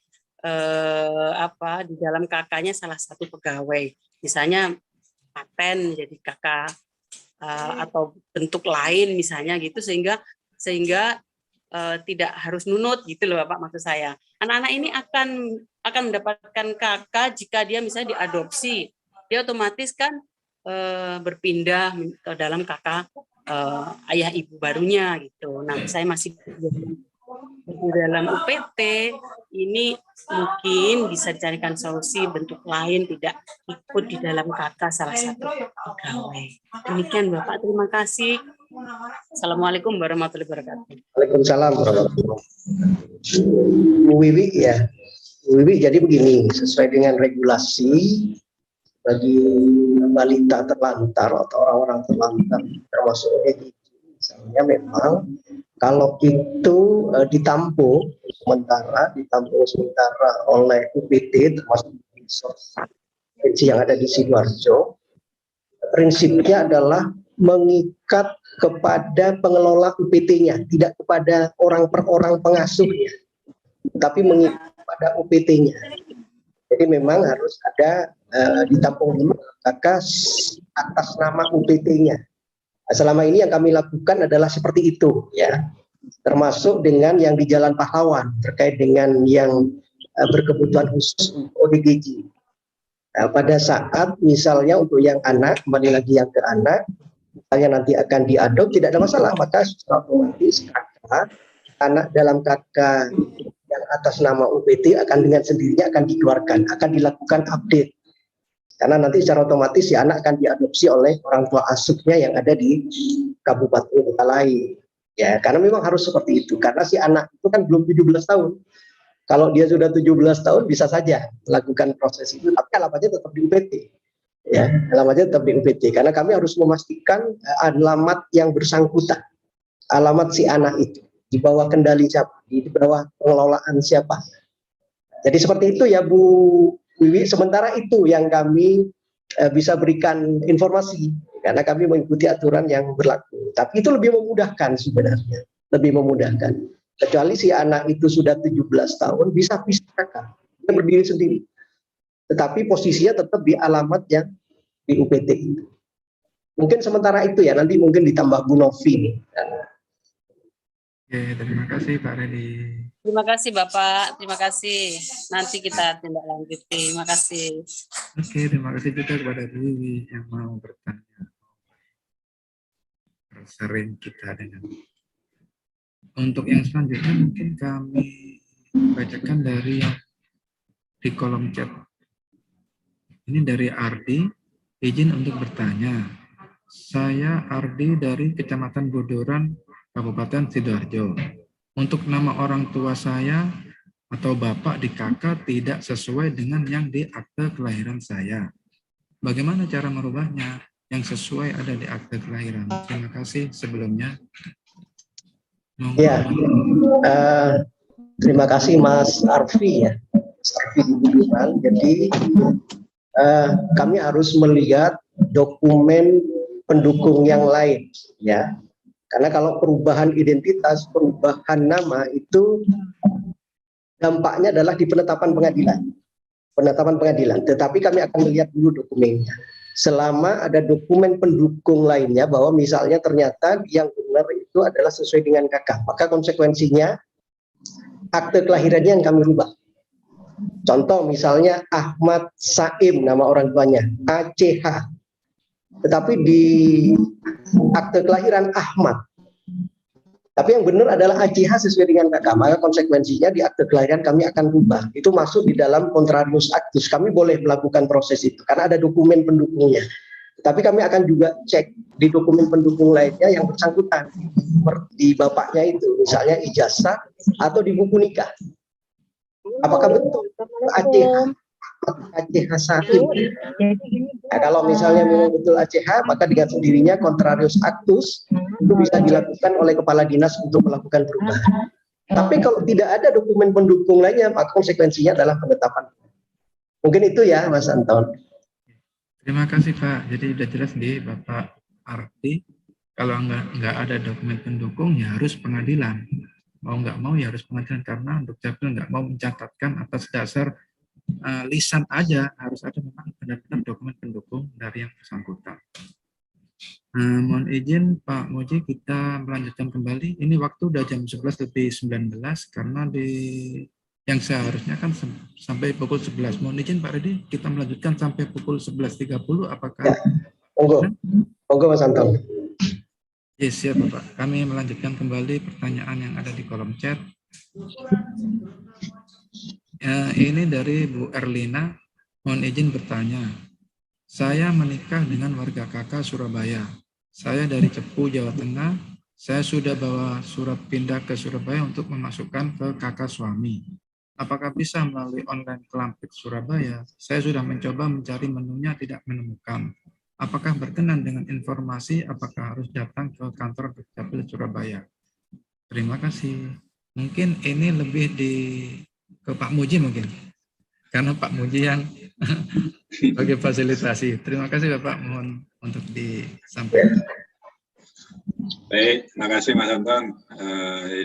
di dalam kakaknya salah satu pegawai, misalnya paten jadi kakak atau bentuk lain misalnya gitu, sehingga tidak harus nunut gitu loh Bapak, maksud saya. Anak-anak ini akan mendapatkan kakak jika dia misalnya diadopsi, dia otomatis kan berpindah ke dalam kakak ayah ibu barunya gitu. Nah, saya masih di dalam UPT ini mungkin bisa dicarikan solusi bentuk lain, tidak ikut di dalam kakak salah satu pegawai. Demikian Bapak, terima kasih. Assalamualaikum warahmatullahi wabarakatuh. Waalaikumsalam warahmatullahi wabarakatuh. Bu Wiwi ya, Bu Wiwi, jadi begini, sesuai dengan regulasi bagi balita terlantar atau orang-orang terlantar termasuk ODGJ, misalnya memang kalau itu ditampung sementara oleh UPT termasuk yang ada di Sidoarjo, prinsipnya adalah mengikat kepada pengelola UPT-nya, tidak kepada orang per orang pengasuhnya, tapi mengikat kepada UPT-nya. Jadi memang harus ada ditampung dulu kakak atas nama UPT-nya. Selama ini yang kami lakukan adalah seperti itu, ya, termasuk dengan yang di Jalan Pahlawan terkait dengan yang berkebutuhan khusus ODGJ. Pada saat misalnya untuk yang anak, kembali lagi yang ke anak, misalnya nanti akan diadop, tidak ada masalah, maka secara otomatis kakak anak dalam kakak yang atas nama UPT akan dengan sendirinya akan dikeluarkan, akan dilakukan update. Karena nanti secara otomatis si anak akan diadopsi oleh orang tua asuhnya yang ada di kabupaten kota lain. Ya, karena memang harus seperti itu. Karena si anak itu kan belum 17 tahun. Kalau dia sudah 17 tahun bisa saja melakukan proses itu, tapi alamatnya tetap di UPT. Ya, alamatnya tetap di UPT. Karena kami harus memastikan alamat yang bersangkutan, alamat si anak itu di bawah kendali siapa, di bawah pengelolaan siapa. Jadi seperti itu ya Bu Wiwi, sementara itu yang kami bisa berikan informasi karena kami mengikuti aturan yang berlaku. Tapi itu lebih memudahkan sebenarnya, lebih memudahkan. Kecuali si anak itu sudah 17 tahun bisa pisahkan, dia berdiri sendiri. Tetapi posisinya tetap di alamat yang di UPT itu. Mungkin sementara itu ya, nanti mungkin ditambah Bu Novi. Oke, terima kasih Pak Redi. Terima kasih Bapak, terima kasih. Nanti kita tindak lanjuti. Terima kasih. Oke, terima kasih juga kepada Bu Wiwi yang mau bertanya. Sering kita dengan. Untuk yang selanjutnya mungkin kami bacakan dari di kolom chat. Ini dari Ardi, izin untuk bertanya. Saya Ardi dari Kecamatan Bodoran, Kabupaten Sidoarjo. Untuk nama orang tua saya atau bapak di kakak tidak sesuai dengan yang di akte kelahiran saya. bagaimana cara merubahnya yang sesuai ada di akte kelahiran. Terima kasih sebelumnya. Ya, terima kasih Mas Arfi ya, Mas Arfi di Budiman. Jadi kami harus melihat dokumen pendukung yang lain ya, karena kalau perubahan identitas, perubahan nama itu dampaknya adalah di penetapan pengadilan. Tetapi kami akan melihat dulu dokumennya. Selama ada dokumen pendukung lainnya bahwa misalnya ternyata yang benar itu adalah sesuai dengan kakak, maka konsekuensinya akte kelahirannya yang kami rubah. Contoh misalnya Ahmad Saim nama orang tuanya, ACH. Tetapi di akte kelahiran Ahmad. Tapi yang benar adalah ACH sesuai dengan kakak, maka konsekuensinya di akte kelahiran kami akan rubah. Itu masuk di dalam contrarius actus. Kami boleh melakukan proses itu karena ada dokumen pendukungnya. Tapi kami akan juga cek di dokumen pendukung lainnya yang bersangkutan di bapaknya itu, misalnya ijazah atau di buku nikah. Apakah betul ACH Saim? Nah, kalau misalnya memang betul ACH, maka dengan sendirinya contrarius actus itu bisa dilakukan oleh kepala dinas untuk melakukan perubahan. Tapi kalau tidak ada dokumen pendukung lainnya, maka konsekuensinya adalah penetapan. Mungkin itu ya, Mas Anton. Terima kasih Pak. Jadi sudah jelas di Bapak Arti, kalau nggak ada dokumen pendukung ya harus pengadilan. Mau nggak mau ya harus pengadilan, karena Dukcapil nggak mau mencatatkan atas dasar lisan aja, harus ada memang benar-benar dokumen pendukung dari yang bersangkutan. Mohon izin Pak Muji, kita melanjutkan kembali. Ini waktu udah jam 11:19 karena yang seharusnya kan sampai pukul 11. Mohon izin Pak Redi, kita melanjutkan sampai pukul 11.30. Apakah? Ya, monggo Mas Anton. Yes, siap Bapak. Kami melanjutkan kembali pertanyaan yang ada di kolom chat. Ini dari Bu Erlina, mohon izin bertanya. Saya menikah dengan warga kakak Surabaya. Saya dari Cepu, Jawa Tengah. Saya sudah bawa surat pindah ke Surabaya untuk memasukkan ke kakak suami. Apakah bisa melalui online Kelampit Surabaya? Saya sudah mencoba mencari menunya, tidak menemukan. Apakah berkenan dengan informasi apakah harus datang ke kantor Dukcapil Surabaya? Terima kasih. Mungkin ini lebih ke Pak Muji mungkin. Karena Pak Muji yang sebagai fasilitasi. Terima kasih Bapak, mohon untuk disampaikan. Baik, terima kasih Mas Anton.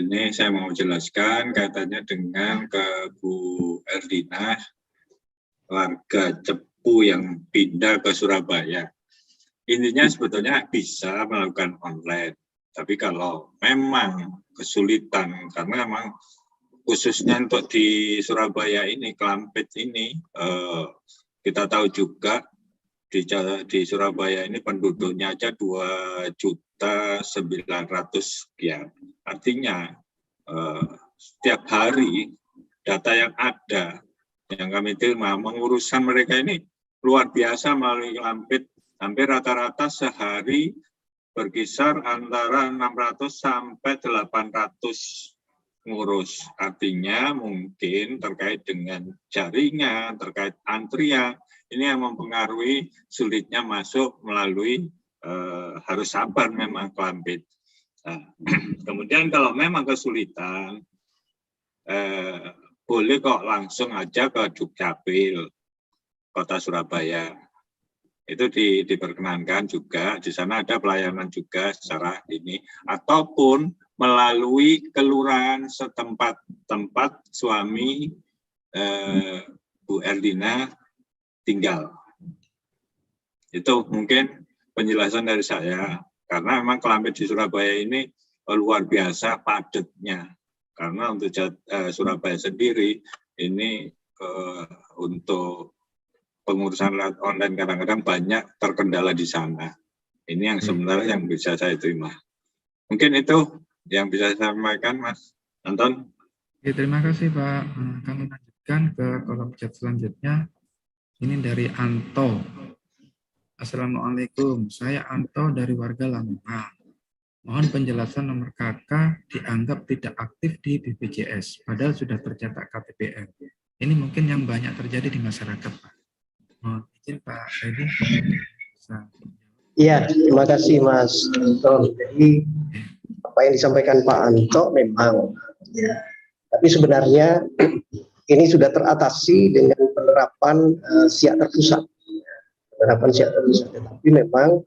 Ini saya mau jelaskan kaitannya dengan ke Bu Erdina, warga Cepu yang pindah ke Surabaya. Intinya sebetulnya bisa melakukan online, tapi kalau memang kesulitan, karena memang khususnya untuk di Surabaya ini, Kelampit ini, kita tahu juga di Surabaya ini penduduknya aja 2.900.000 sekian. Artinya setiap hari data yang ada, yang kami terima, mengurusan mereka ini luar biasa melalui Kelampit. Hampir rata-rata sehari berkisar antara 600 sampai 800 ngurus. Artinya mungkin terkait dengan jaringan, terkait antrian, ini yang mempengaruhi sulitnya masuk melalui harus sabar memang Kelampit. Nah, kemudian kalau memang kesulitan, boleh kok langsung aja ke Dukcapil Kota Surabaya. Itu diperkenankan juga, di sana ada pelayanan juga secara ini, ataupun melalui kelurahan setempat tempat suami Bu Erdina tinggal. Itu mungkin penjelasan dari saya, karena memang Kelampit di Surabaya ini luar biasa padatnya, karena untuk Surabaya sendiri ini untuk pengurusan online kadang-kadang banyak terkendala di sana. Ini yang sebenarnya yang bisa saya terima. Mungkin itu yang bisa saya sampaikan, Mas Anton. Oke, terima kasih Pak. Kami lanjutkan ke kolom chat selanjutnya. Ini dari Anto. Assalamualaikum, saya Anto dari warga Lamongan. Mohon penjelasan nomor KK dianggap tidak aktif di BPJS, padahal sudah tercetak KTPL. Ini mungkin yang banyak terjadi di masyarakat, Pak. Mohon izin Pak Edi. Iya, terima kasih Mas Anton. Jadi apa yang disampaikan Pak Anto memang ya, tapi sebenarnya ini sudah teratasi dengan penerapan siak terpusat. Penerapan siak terpusat. Tapi memang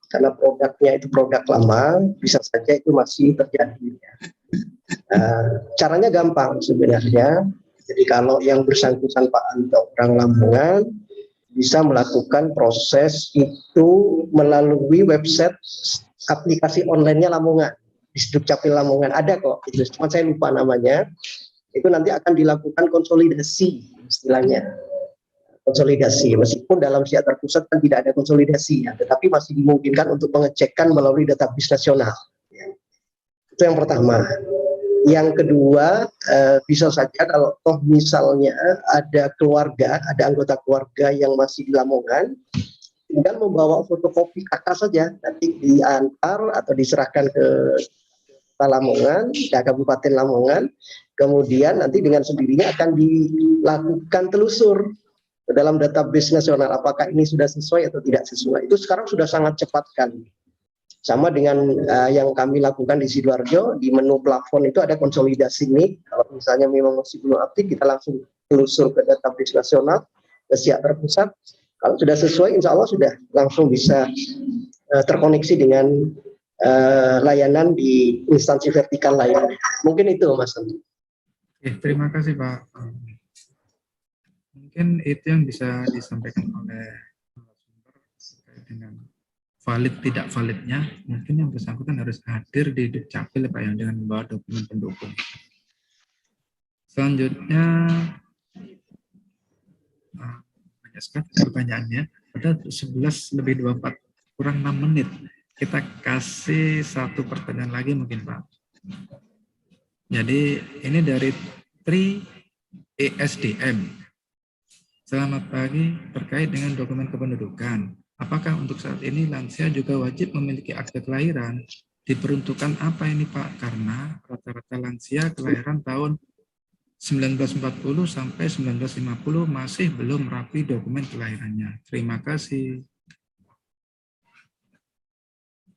karena produknya itu produk lama, bisa saja itu masih terjadi. Caranya gampang sebenarnya. Jadi kalau yang bersangkutan Pak Anto orang Lamongan bisa melakukan proses itu melalui website aplikasi online-nya Lamongan, di Dukcapil Lamongan ada kok, itu cuma saya lupa namanya. Itu nanti akan dilakukan konsolidasi istilahnya, konsolidasi meskipun dalam siak terpusat kan tidak ada konsolidasi ya, tetapi masih dimungkinkan untuk pengecekan melalui database nasional ya. Itu yang pertama. Yang kedua, bisa saja kalau toh misalnya ada keluarga, ada anggota keluarga yang masih di Lamongan, tinggal membawa fotokopi KK saja, nanti diantar atau diserahkan ke Lamongan, ke Kabupaten Lamongan, kemudian nanti dengan sendirinya akan dilakukan telusur ke dalam database nasional, apakah ini sudah sesuai atau tidak sesuai. Itu sekarang sudah sangat cepat sekali. Sama dengan yang kami lakukan di Sidoarjo, di menu plafon itu ada konsolidasi nih. Kalau misalnya memang masih belum aktif, kita langsung telusur ke database nasional, ke siak terpusat. Kalau sudah sesuai, insya Allah sudah langsung bisa terkoneksi dengan layanan di instansi vertikal lainnya. Mungkin itu Mas Andi. Terima kasih Pak. Mungkin itu yang bisa disampaikan oleh terkait dengan valid tidak validnya, mungkin yang bersangkutan harus hadir di Dukcapil Pak yang dengan membawa dokumen pendukung. Selanjutnya banyak sekali pertanyaannya, ada 11:24 kurang 6 menit. Kita kasih satu pertanyaan lagi mungkin Pak. Jadi ini dari Tri ESDM. Selamat pagi, terkait dengan dokumen kependudukan. Apakah untuk saat ini lansia juga wajib memiliki akte kelahiran? Diperuntukkan apa ini Pak? Karena rata-rata lansia kelahiran tahun 1940 sampai 1950 masih belum rapi dokumen kelahirannya. Terima kasih.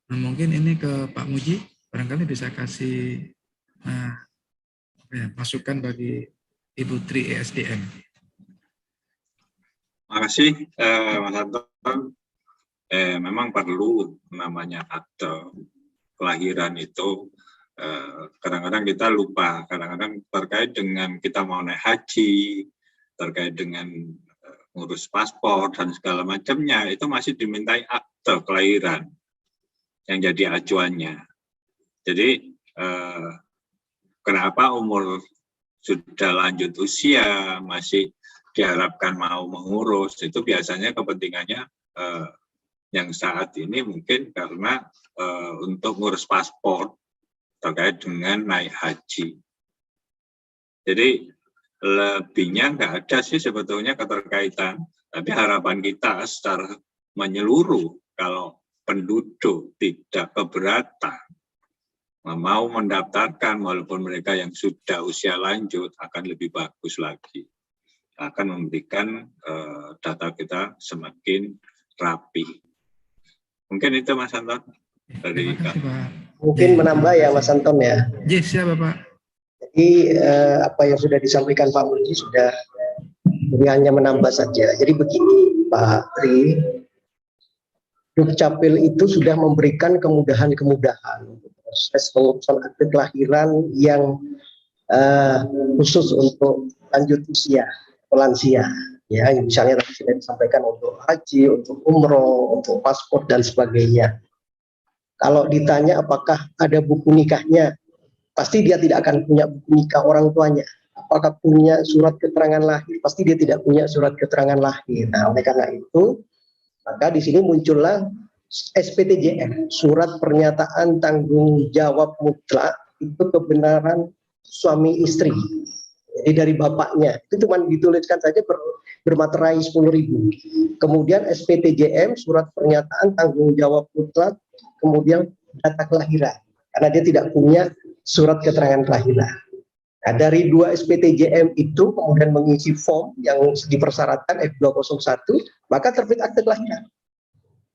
Nah, mungkin ini ke Pak Muji, barangkali bisa kasih masukan bagi Ibu Tri ESDM. Terima kasih Mas Anton. Memang perlu namanya akte kelahiran itu, kadang-kadang kita lupa, kadang-kadang terkait dengan kita mau naik haji, terkait dengan ngurus paspor dan segala macamnya, itu masih dimintai akte kelahiran yang jadi acuannya. Jadi kenapa umur sudah lanjut usia masih diharapkan mau mengurus, itu biasanya kepentingannya yang saat ini mungkin karena untuk ngurus paspor terkait dengan naik haji. Jadi lebihnya nggak ada sih sebetulnya keterkaitan, tapi harapan kita secara menyeluruh kalau penduduk tidak keberatan mau mendaftarkan walaupun mereka yang sudah usia lanjut akan lebih bagus lagi, akan memberikan data kita semakin rapi. Mungkin itu Mas Anton dari mungkin menambah ya Mas Anton ya. Yes, siapa Pak? Jadi apa yang sudah disampaikan Pak Muji sudah hanya menambah saja. Jadi begini Pak Tri, Dukcapil itu sudah memberikan kemudahan-kemudahan untuk proses pengurusan akte kelahiran yang khusus untuk lanjut usia, lansia. Ya, misalnya tadi sudah disampaikan untuk haji, untuk umroh, untuk paspor dan sebagainya. Kalau ditanya apakah ada buku nikahnya, pasti dia tidak akan punya buku nikah orang tuanya. Apakah punya surat keterangan lahir? Pasti dia tidak punya surat keterangan lahir. Nah, oleh karena itu, maka di sini muncullah SPTJM, surat pernyataan tanggung jawab mutlak itu kebenaran suami istri. Jadi dari bapaknya itu cuma dituliskan saja bermaterai 10.000. Kemudian SPTJM, surat pernyataan tanggung jawab mutlak, kemudian data kelahiran karena dia tidak punya surat keterangan kelahiran. Nah, dari 2 SPTJM itu kemudian mengisi form yang dipersyaratkan F201, maka terbit akte kelahiran.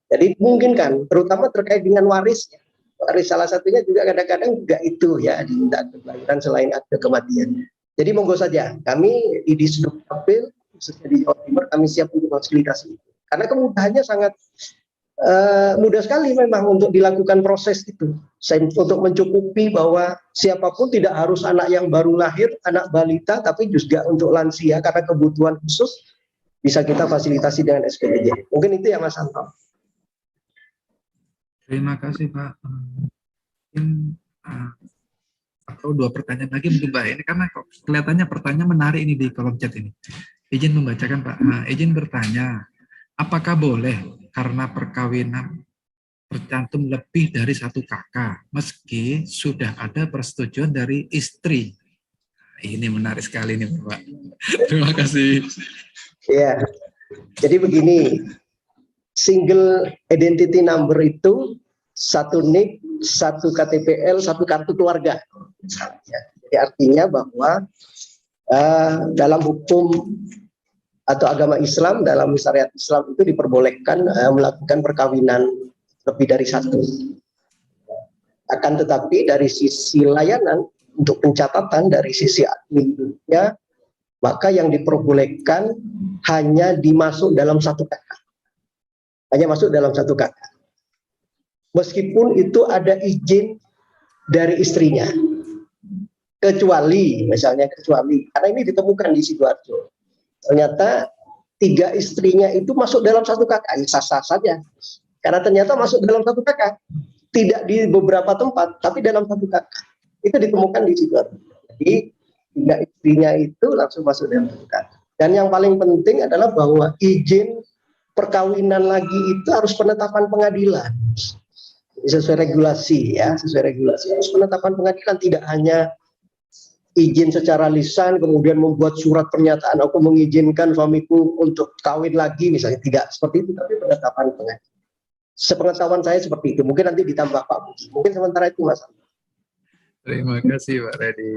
Jadi memungkinkan, terutama terkait dengan warisnya. Waris salah satunya juga kadang-kadang juga itu ya, diminta akte kelahiran selain akte kematian. Jadi monggo saja, kami di Disdukcapil, khususnya di Jawa Timur, kami siap untuk fasilitasi. Karena kemudahannya sangat mudah sekali memang untuk dilakukan proses itu. Untuk mencukupi bahwa siapapun tidak harus anak yang baru lahir, anak balita, tapi juga untuk lansia karena kebutuhan khusus bisa kita fasilitasi dengan SPTJ. Mungkin itu ya Mas Anton. Terima kasih Pak. Mungkin atau 2 pertanyaan lagi mungkin Pak. Ini karena kok kelihatannya pertanyaan menarik ini di kolom chat ini. Izin membacakan Pak. Izin bertanya, apakah boleh karena perkawinan tercantum lebih dari 1 kakak, meski sudah ada persetujuan dari istri? Ini menarik sekali nih Pak. Terima kasih. Ya, jadi begini, single identity number itu 1 NIK, 1 KTPL, 1 kartu keluarga. Jadi artinya bahwa dalam hukum atau agama Islam, dalam syariat Islam itu diperbolehkan melakukan perkawinan lebih dari 1. Akan tetapi dari sisi layanan untuk pencatatan dari sisi adminnya, maka yang diperbolehkan hanya dimasuk dalam 1 kakak. Hanya masuk dalam 1 kakak. Meskipun itu ada izin dari istrinya. Kecuali, karena ini ditemukan di Sidoarjo. Ternyata 3 istrinya itu masuk dalam 1 kakak, sah-sah saja. Karena ternyata masuk dalam 1 kakak, tidak di beberapa tempat, tapi dalam 1 kakak. Itu ditemukan di Sidoarjo. Jadi 3 istrinya itu langsung masuk dalam 1 kakak. Dan yang paling penting adalah bahwa izin perkawinan lagi itu harus penetapan pengadilan. Sesuai regulasi ya, sesuai regulasi. Harus penetapan pengadilan, tidak hanya izin secara lisan, kemudian membuat surat pernyataan aku mengizinkan suamiku untuk kawin lagi misalnya, tidak seperti itu, tapi penetapan pengadilan. Sepengetahuan saya seperti itu, mungkin nanti ditambah Pak Budi. Mungkin sementara itu Mas. Terima kasih Pak Redi.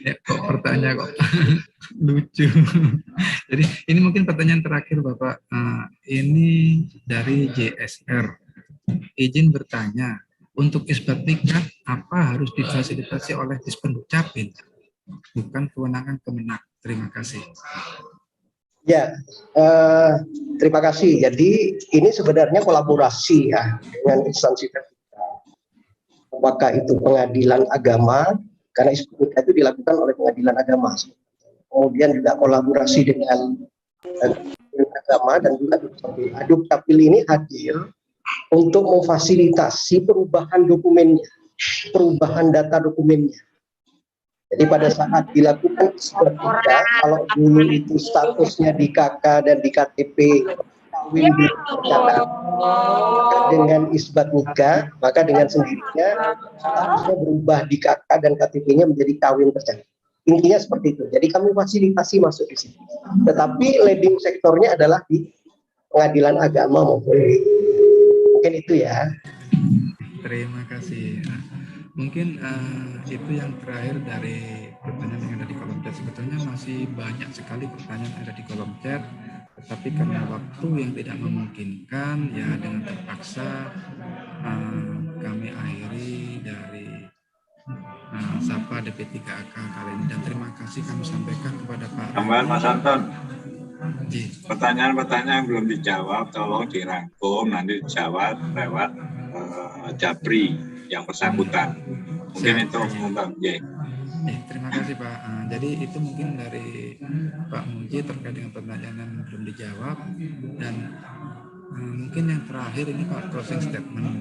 Ya, kok pertanyaan kok lucu. Jadi ini mungkin pertanyaan terakhir Bapak. Ini dari JSR. Izin bertanya, untuk isbat nikah apa harus difasilitasi oleh Dispendukcapil, bukan kewenangan Kemenak? Terima kasih. Ya, terima kasih. Jadi ini sebenarnya kolaborasi ya dengan instansi terkait. Apakah itu pengadilan agama, karena isbat nikah itu dilakukan oleh pengadilan agama. Kemudian juga kolaborasi dengan agama dan juga Dukcapil. Dukcapil ini hadir untuk memfasilitasi perubahan dokumennya, perubahan data dokumennya. Jadi pada saat dilakukan isbat nikah, kalau dulu itu statusnya di KK dan di KTP kawin tercatat, maka dengan isbat nikah, maka dengan sendirinya statusnya berubah di KK dan KTP-nya menjadi kawin tercatat. Intinya seperti itu. Jadi kami fasilitasi masuk di sini. Tetapi leading sektornya adalah di pengadilan agama maupun mungkin itu ya. Terima kasih. Mungkin itu yang terakhir dari pertanyaan yang ada di kolom chat. Sebetulnya masih banyak sekali pertanyaan yang ada di kolom chat, tetapi karena waktu yang tidak memungkinkan, ya dengan terpaksa kami akhiri dari Sapa DP3AK kali ini. Dan terima kasih kami sampaikan kepada Pak Tambahan Mas Anton. Pertanyaan-pertanyaan belum dijawab, tolong dirangkum, nanti dijawab lewat Japri yang bersangkutan. Mungkin itu Mbak J. Terima kasih Pak. Jadi itu mungkin dari Pak Muji terkait dengan pertanyaan yang belum dijawab, dan mungkin yang terakhir ini Pak closing statement.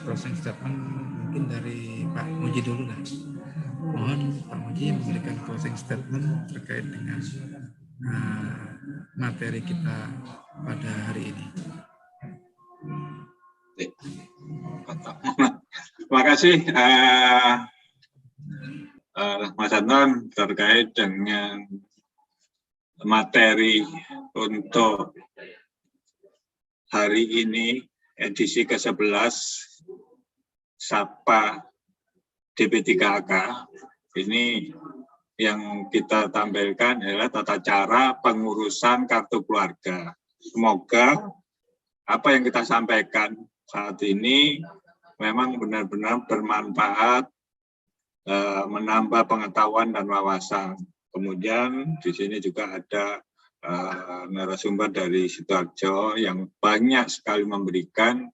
Closing statement mungkin dari Pak Muji dulu lah. Mohon Pak Muji memberikan closing statement terkait dengan materi kita pada hari ini. Terima kasih Mas Anton terkait dengan materi untuk hari ini edisi ke-11 Sapa DP3AK ini yang kita tampilkan adalah tata cara pengurusan kartu keluarga. Semoga apa yang kita sampaikan saat ini memang benar-benar bermanfaat, menambah pengetahuan dan wawasan. Kemudian di sini juga ada narasumber dari Sidoarjo yang banyak sekali memberikan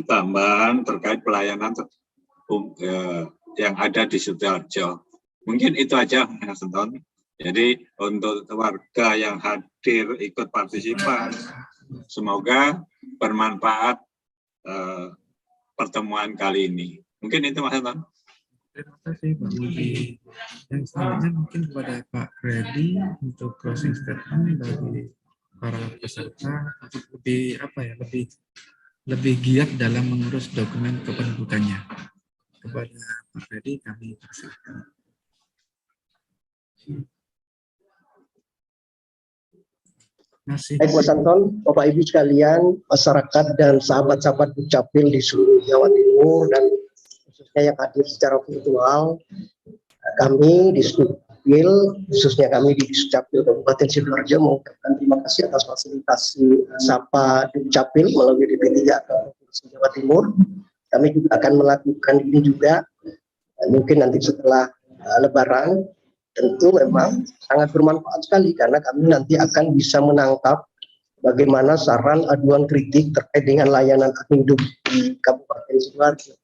tambahan terkait pelayanan yang ada di Sidoarjo. Mungkin itu aja, Mas Anton. Jadi untuk warga yang hadir ikut partisipan, semoga bermanfaat pertemuan kali ini. Mungkin itu, Mas Anton. Terima kasih Pak Muji. Yang selanjutnya mungkin kepada Pak Reddy untuk closing statement dari para peserta untuk lebih giat dalam mengurus dokumen kependudukannya. Kepada Pak Reddy kami persilakan. Baik Mas Anton, Bapak Ibu sekalian, masyarakat dan sahabat-sahabat Dukcapil di seluruh Jawa Timur dan khususnya yang hadir secara virtual, kami di Dukcapil, khususnya kami di Dukcapil Kabupaten Sidoarjo mengucapkan terima kasih atas fasilitasi Sapa Dukcapil melalui DP3AK Provinsi Jawa Timur. Kami juga akan melakukan ini juga mungkin nanti setelah Lebaran. Tentu memang sangat bermanfaat sekali karena kami nanti akan bisa menangkap bagaimana saran, aduan, kritik terkait dengan layanan Adminduk di Kabupaten Sidoarjo.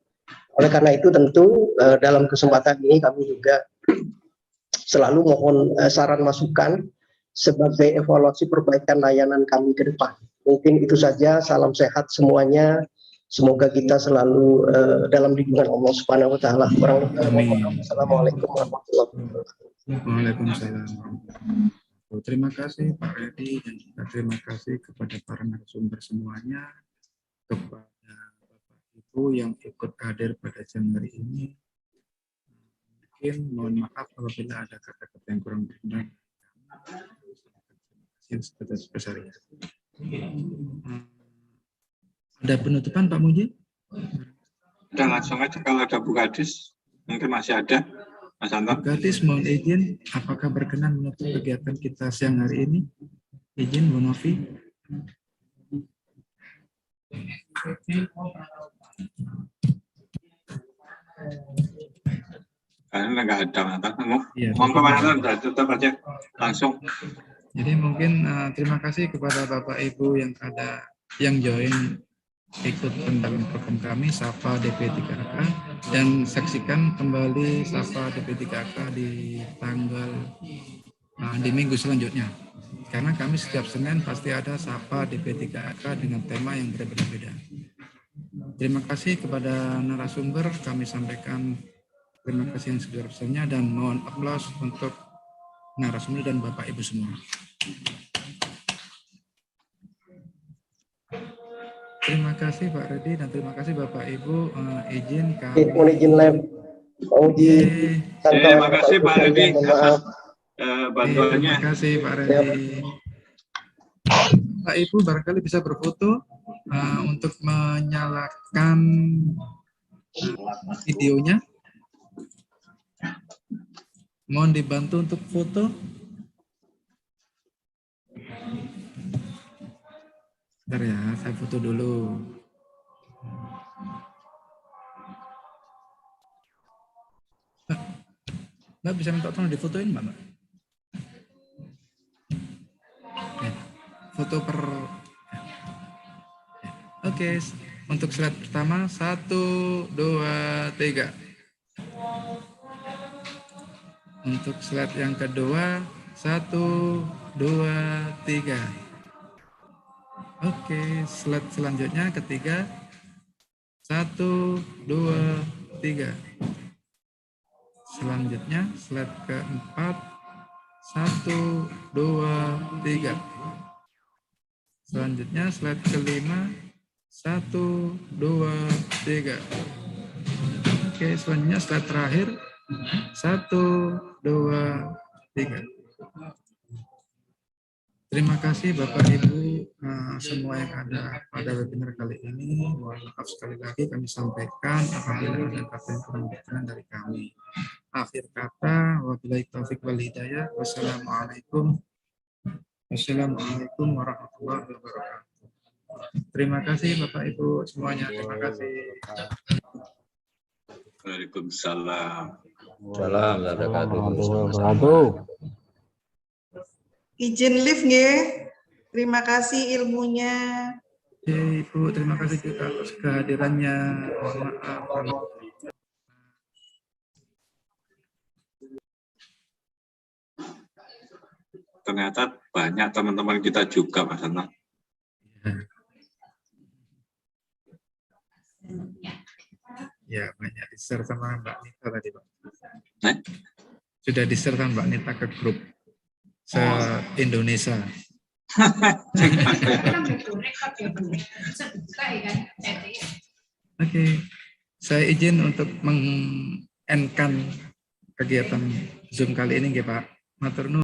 Oleh karena itu tentu dalam kesempatan ini kami juga selalu mohon saran masukan sebagai evaluasi perbaikan layanan kami ke depan. Mungkin itu saja, salam sehat semuanya. Semoga kita selalu dalam lindungan Allah Subhanahu wa taala. Assalamualaikum warahmatullahi wabarakatuh. Waalaikumsalam. Terima kasih Pak Reddy dan juga terima kasih kepada para narasumber semuanya, kepada Bapak Ibu yang ikut hadir pada jam hari ini. Mungkin mohon maaf apabila ada kata-kata yang kurang berkenan. Yang sebesar-besarnya. Ada penutupan Pak Muji? Dan langsung aja kalau ada Bu Kadis, mungkin masih ada. Mas Anton. Bu Kadis mohon izin, apakah berkenan menutup kegiatan kita siang hari ini? Izin Bu Novi. Karena nggak ada Mas Ya, Monggo Mas Anton, tutup aja langsung. Jadi mungkin terima kasih kepada Bapak Ibu yang join ikut pendamping program kami Sapa DP3AK dan saksikan kembali Sapa DP3AK di minggu selanjutnya karena kami setiap Senin pasti ada Sapa DP3AK dengan tema yang berbeda-beda. Terima kasih kepada narasumber, kami sampaikan terima kasih yang sebesar-besarnya dan mohon aplaus untuk narasumber dan Bapak Ibu semua. Terima kasih Pak Reddy dan terima kasih Bapak Ibu. Izin kami. Izin live. Terima kasih Pak Reddy atas bantuannya. Terima kasih Pak Reddy. Pak Ibu barangkali bisa berfoto untuk menyalakan videonya. Mohon dibantu untuk foto. Bentar ya, saya foto dulu. Mbak bisa minta tolong difotoin Mbak? Foto per... Oke, untuk slide pertama, 1, 2, 3. Untuk slide yang kedua, 1, 2, 3. Oke, slide selanjutnya ketiga, 1, 2, 3. Selanjutnya slide keempat, 1, 2, 3. Selanjutnya slide kelima, 1, 2, 3. Oke, selanjutnya slide terakhir, 1, 2, 3. Terima kasih Bapak Ibu semua yang ada pada webinar kali ini. Mohon maaf sekali lagi kami sampaikan apabila ada kata yang kurang berkenan dari kami. Akhir kata, wabillahi taufik wal hidayah. Wassalamualaikum warahmatullahi wabarakatuh. Terima kasih Bapak Ibu semuanya. Terima kasih. Waalaikumsalam. Salam wabarakatuh. Izin live nggih. Terima kasih ilmunya. Oke, Ibu, terima kasih juga atas kehadirannya. Mohon maaf. Ternyata banyak teman-teman kita juga, Mas Anton. Ya, banyak di-share sama Mbak Nita tadi, Pak. Eh? Sudah di-share sama Mbak Nita ke grup se-Indonesia. Oke, saya izin untuk meng-end-kan kegiatan Zoom kali ini, Pak. Matur nuwun.